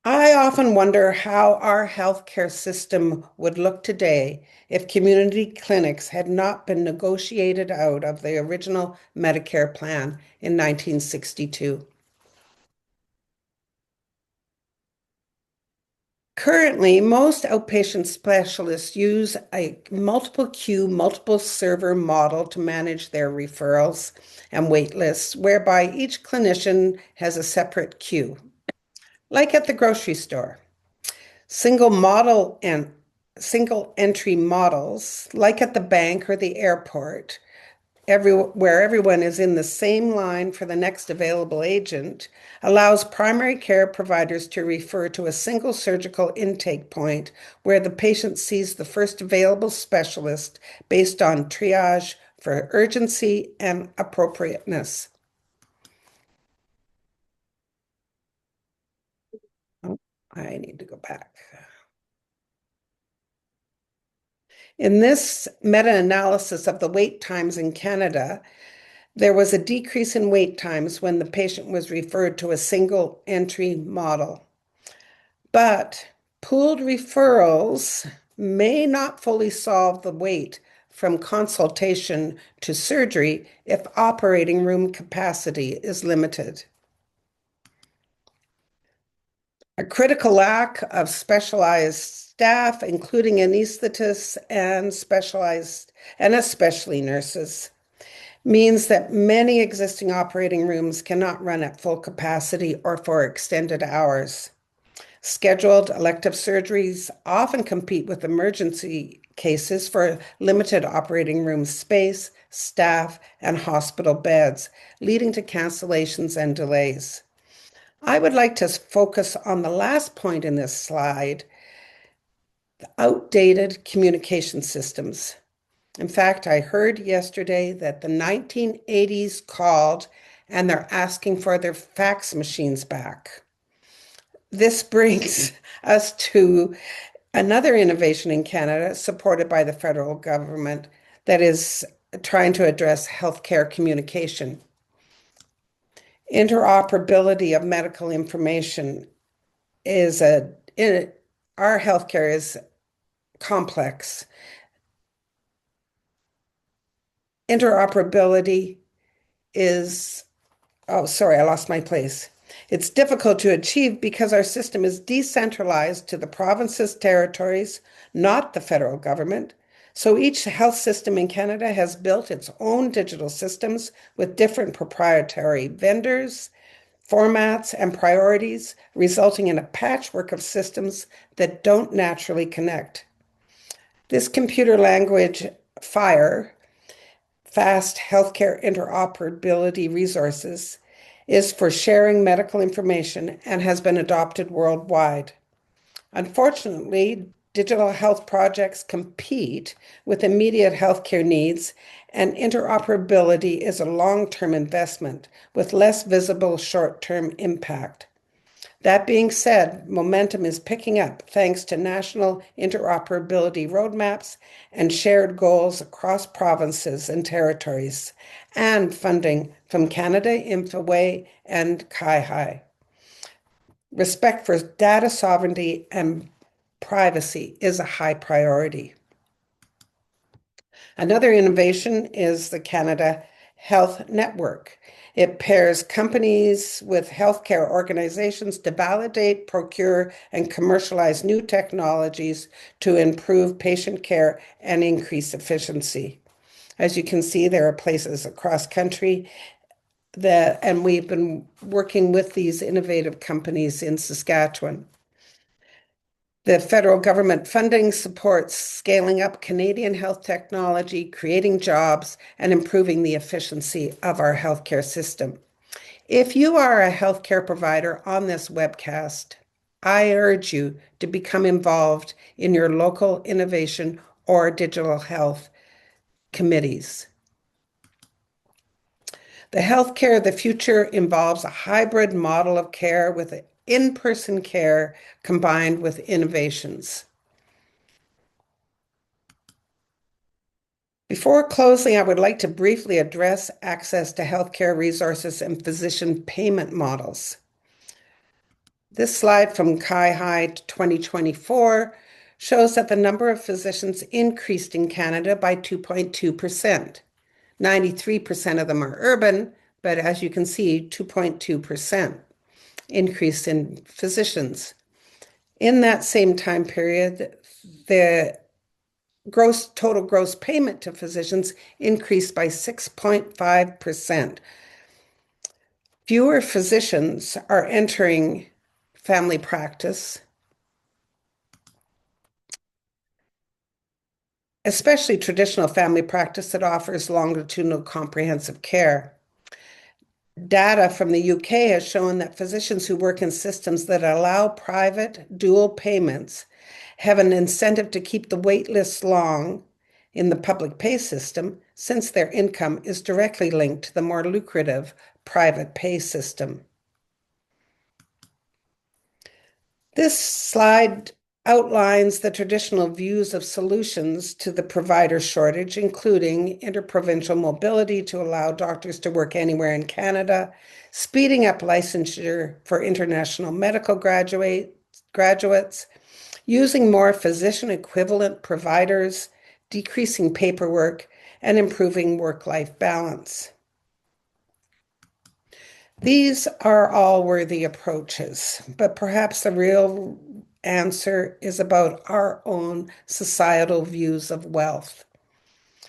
G: I often wonder how our healthcare system would look today if community clinics had not been negotiated out of the original Medicare plan in 1962. Currently, most outpatient specialists use a multiple queue, multiple server model to manage their referrals and wait lists, whereby each clinician has a separate queue. Like at the grocery store, single entry models, like at the bank or the airport, where everyone is in the same line for the next available agent, allows primary care providers to refer to a single surgical intake point where the patient sees the first available specialist based on triage for urgency and appropriateness. Oh, I need to go back. In this meta-analysis of the wait times in Canada, there was a decrease in wait times when the patient was referred to a single entry model. But pooled referrals may not fully solve the wait from consultation to surgery if operating room capacity is limited. A critical lack of specialized staff, including anesthetists and especially nurses, means that many existing operating rooms cannot run at full capacity or for extended hours. Scheduled elective surgeries often compete with emergency cases for limited operating room space, staff, and hospital beds, leading to cancellations and delays. I would like to focus on the last point in this slide, the outdated communication systems. In fact, I heard yesterday that the 1980s called and they're asking for their fax machines back. This brings us to another innovation in Canada supported by the federal government that is trying to address healthcare communication. Interoperability of medical information is our healthcare is complex. Interoperability is, oh, sorry, I lost my place. It's difficult to achieve because our system is decentralized to the provinces, territories, not the federal government. So each health system in Canada has built its own digital systems with different proprietary vendors, formats, and priorities, resulting in a patchwork of systems that don't naturally connect. This computer language FHIR, Fast Healthcare Interoperability Resources, is for sharing medical information and has been adopted worldwide. Unfortunately, digital health projects compete with immediate healthcare needs, and interoperability is a long-term investment with less visible short-term impact. That being said, momentum is picking up thanks to national interoperability roadmaps and shared goals across provinces and territories, and funding from Canada, Infoway, and CIHI. Respect for data sovereignty and privacy is a high priority. Another innovation is the Canada Health Network. It pairs companies with healthcare organizations to validate, procure, and commercialize new technologies to improve patient care and increase efficiency. As you can see, there are places across country and we've been working with these innovative companies in Saskatchewan. The federal government funding supports scaling up Canadian health technology, creating jobs, and improving the efficiency of our healthcare system. If you are a healthcare provider on this webcast, I urge you to become involved in your local innovation or digital health committees. The healthcare of the future involves a hybrid model of care with in-person care combined with innovations. Before closing, I would like to briefly address access to healthcare resources and physician payment models. This slide from CIHI 2024 shows that the number of physicians increased in Canada by 2.2%. 93% of them are urban, but as you can see, 2.2% increase in physicians. In that same time period, the total gross payment to physicians increased by 6.5%. Fewer physicians are entering family practice, especially traditional family practice that offers longitudinal comprehensive care. Data from the UK has shown that physicians who work in systems that allow private dual payments have an incentive to keep the wait lists long in the public pay system, since their income is directly linked to the more lucrative private pay system. This slide outlines the traditional views of solutions to the provider shortage, including interprovincial mobility to allow doctors to work anywhere in Canada, speeding up licensure for international medical graduates, using more physician equivalent providers, decreasing paperwork, and improving work-life balance. These are all worthy approaches, but perhaps the real answer is about our own societal views of wealth.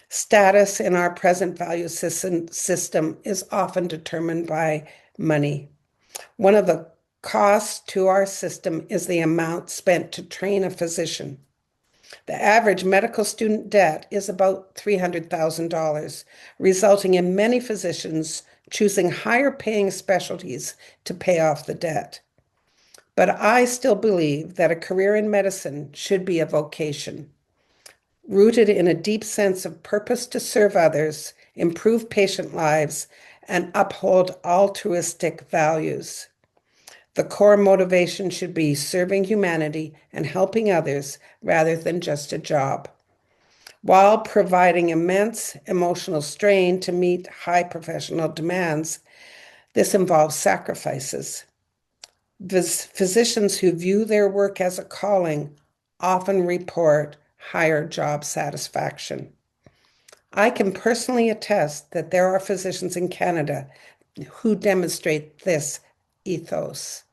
G: Status in our present value system is often determined by money. One of the costs to our system is the amount spent to train a physician. The average medical student debt is about $300,000, resulting in many physicians choosing higher paying specialties to pay off the debt. But I still believe that a career in medicine should be a vocation, rooted in a deep sense of purpose to serve others, improve patient lives, and uphold altruistic values. The core motivation should be serving humanity and helping others rather than just a job, while providing immense emotional strain to meet high professional demands. This involves sacrifices. Physicians who view their work as a calling often report higher job satisfaction. I can personally attest that there are physicians in Canada who demonstrate this ethos.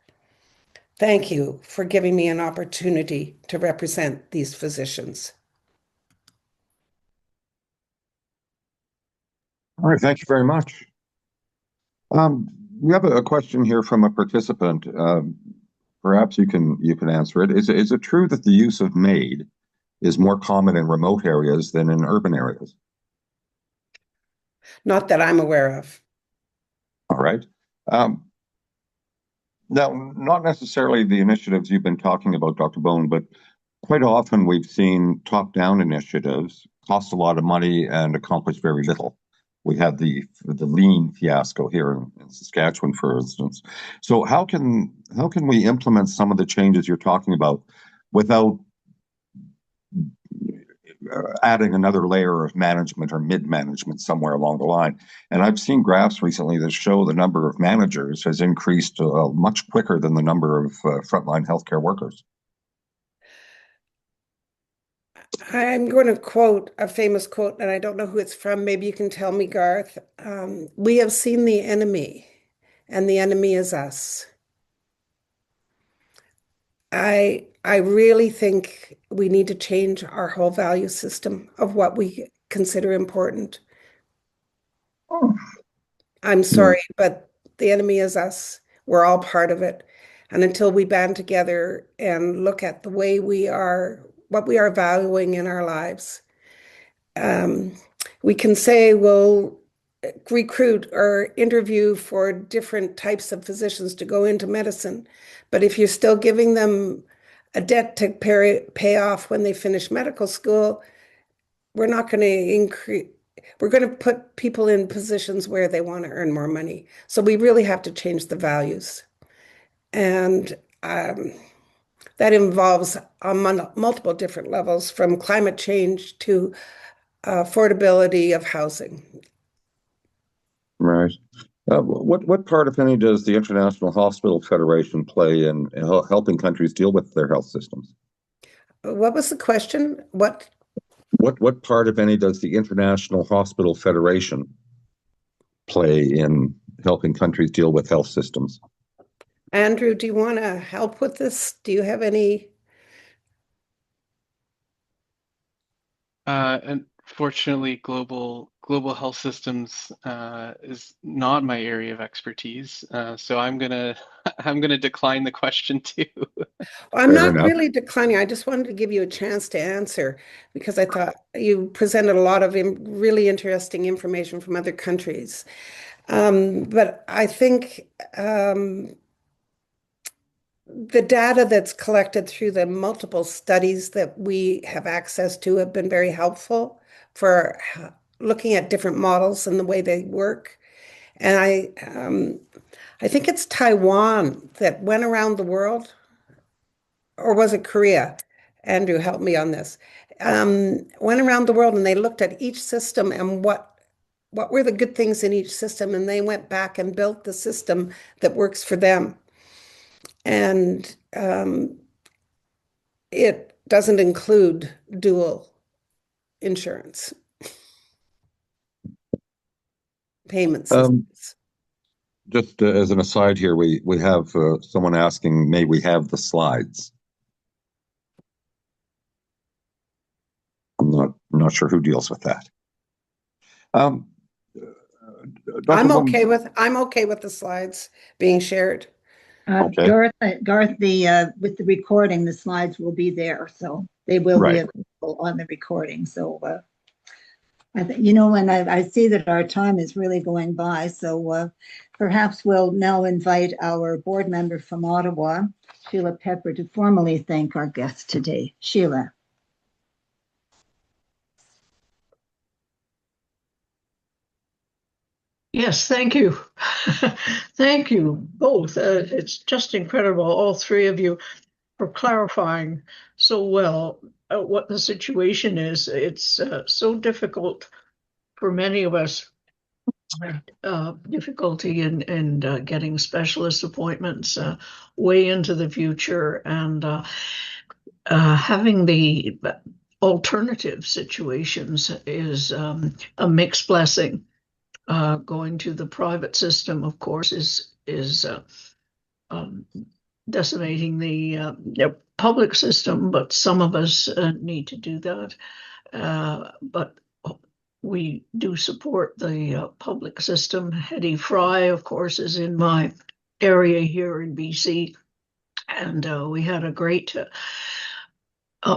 G: Thank you for giving me an opportunity to represent these physicians.
E: All right, thank you very much. We have a question here from a participant. Perhaps you can answer it. Is it true that the use of MAID is more common in remote areas than in urban areas?
G: Not that I'm aware of.
E: All right. Now, not necessarily the initiatives you've been talking about, Dr. Boan, but quite often we've seen top-down initiatives cost a lot of money and accomplish very little. We had the lean fiasco here in Saskatchewan, for instance. So how can we implement some of the changes you're talking about without adding another layer of management or mid-management somewhere along the line? And I've seen graphs recently that show the number of managers has increased much quicker than the number of frontline healthcare workers.
G: I'm going to quote a famous quote, and I don't know who it's from. Maybe you can tell me, Garth. We have seen the enemy, and the enemy is us. I really think we need to change our whole value system of what we consider important. I'm sorry, but the enemy is us. We're all part of it. And until we band together and look at the way what we are valuing in our lives, we can say we'll recruit or interview for different types of physicians to go into medicine. But if you're still giving them a debt to pay off when they finish medical school, we're not going to increase. We're going to put people in positions where they want to earn more money. So we really have to change the values. And that involves on multiple different levels, from climate change to affordability of housing.
E: Right. What part, if any, does the International Hospital Federation play in helping countries deal with their health systems?
G: What was the question?
E: What part, if any, does the International Hospital Federation play in helping countries deal with health systems?
G: Andrew, do you want to help with this? Do you have any?
F: Unfortunately, global health systems is not my area of expertise. So I'm gonna decline the question too.
G: I'm
E: Fair
G: not
E: enough.
G: really declining. I just wanted to give you a chance to answer because I thought you presented a lot of really interesting information from other countries. But I think the data that's collected through the multiple studies that we have access to have been very helpful for looking at different models and the way they work. And I think it's Taiwan that went around the world, or was it Korea? Andrew, help me on this. Went around the world and they looked at each system and what were the good things in each system, and they went back and built the system that works for them. And it doesn't include dual insurance payment systems.
E: Just as an aside here, we have someone asking, may we have the slides? I'm not sure who deals with that.
G: I'm okay with the slides being shared.
E: Okay.
A: Garth, with the recording, the slides will be there, so they will be available on the recording. So I think, when I see that our time is really going by, so perhaps we'll now invite our board member from Ottawa, Sheila Pepper, to formally thank our guest today. Sheila.
L: Yes, thank you. Thank you both. It's just incredible, all three of you, for clarifying so well what the situation is. It's so difficult for many of us, difficulty in getting specialist appointments way into the future, and having the alternative situations is a mixed blessing. Going to the private system, of course, is decimating the public system, but some of us need to do that. But we do support the public system. Hetty Fry, of course, is in my area here in BC, and we had a great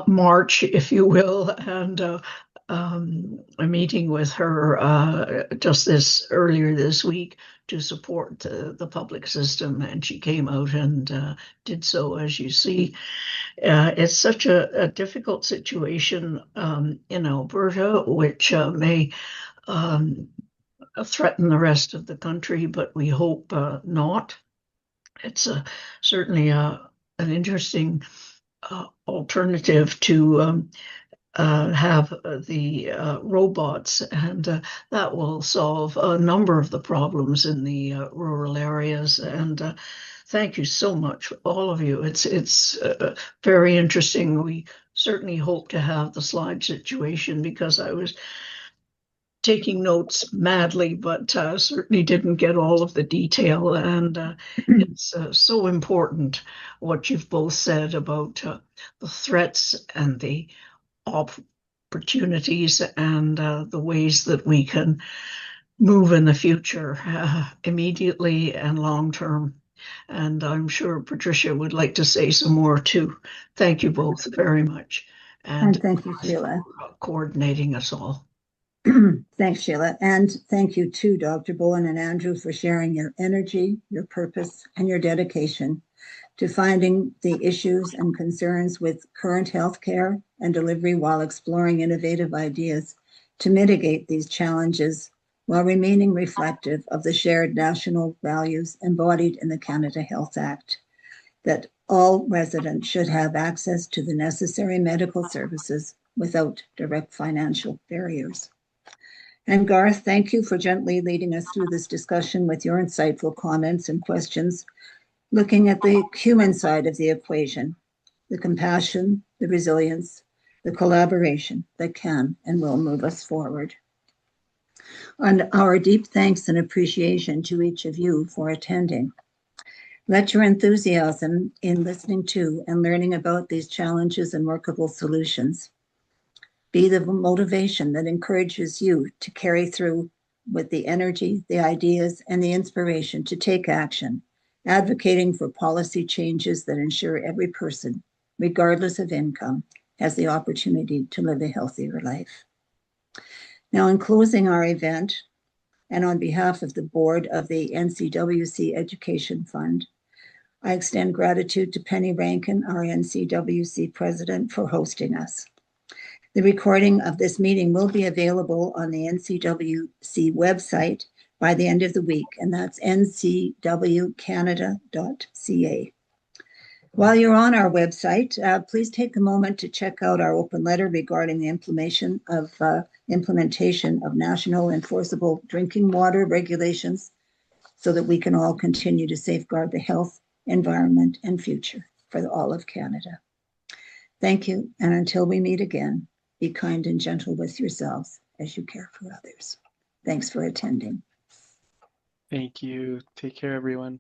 L: march, if you will, and a meeting with her just earlier this week to support the public system, and she came out and did so, as you see. It's such a difficult situation in Alberta, which may threaten the rest of the country, but we hope not. It's certainly an interesting alternative to have the robots, and that will solve a number of the problems in the rural areas. And thank you so much, all of you. It's very interesting. We certainly hope to have the slide situation, because I was taking notes madly, but certainly didn't get all of the detail. And it's so important what you've both said about the threats and the opportunities, and the ways that we can move in the future, immediately and long term. And I'm sure Patricia would like to say some more too. Thank you both very much.
A: And thank you, Sheila.
L: Coordinating us all.
A: Thanks, Sheila. And thank you too, Dr. Boan and Andrew, for sharing your energy, your purpose, and your dedication to finding the issues and concerns with current healthcare and delivery, while exploring innovative ideas to mitigate these challenges while remaining reflective of the shared national values embodied in the Canada Health Act, that all residents should have access to the necessary medical services without direct financial barriers. And Garth, thank you for gently leading us through this discussion with your insightful comments and questions, looking at the human side of the equation, the compassion, the resilience, the collaboration that can and will move us forward. And our deep thanks and appreciation to each of you for attending. Let your enthusiasm in listening to and learning about these challenges and workable solutions be the motivation that encourages you to carry through with the energy, the ideas, and the inspiration to take action, advocating for policy changes that ensure every person, regardless of income, has the opportunity to live a healthier life. Now, in closing our event, and on behalf of the board of the NCWC Education Fund, I extend gratitude to Penny Rankin, our NCWC president, for hosting us. The recording of this meeting will be available on the NCWC website by the end of the week, and that's ncwcanada.ca. While you're on our website, please take a moment to check out our open letter regarding the implementation of national enforceable drinking water regulations, so that we can all continue to safeguard the health, environment, and future for all of Canada. Thank you, and until we meet again, be kind and gentle with yourselves as you care for others. Thanks for attending.
F: Thank you. Take care, everyone.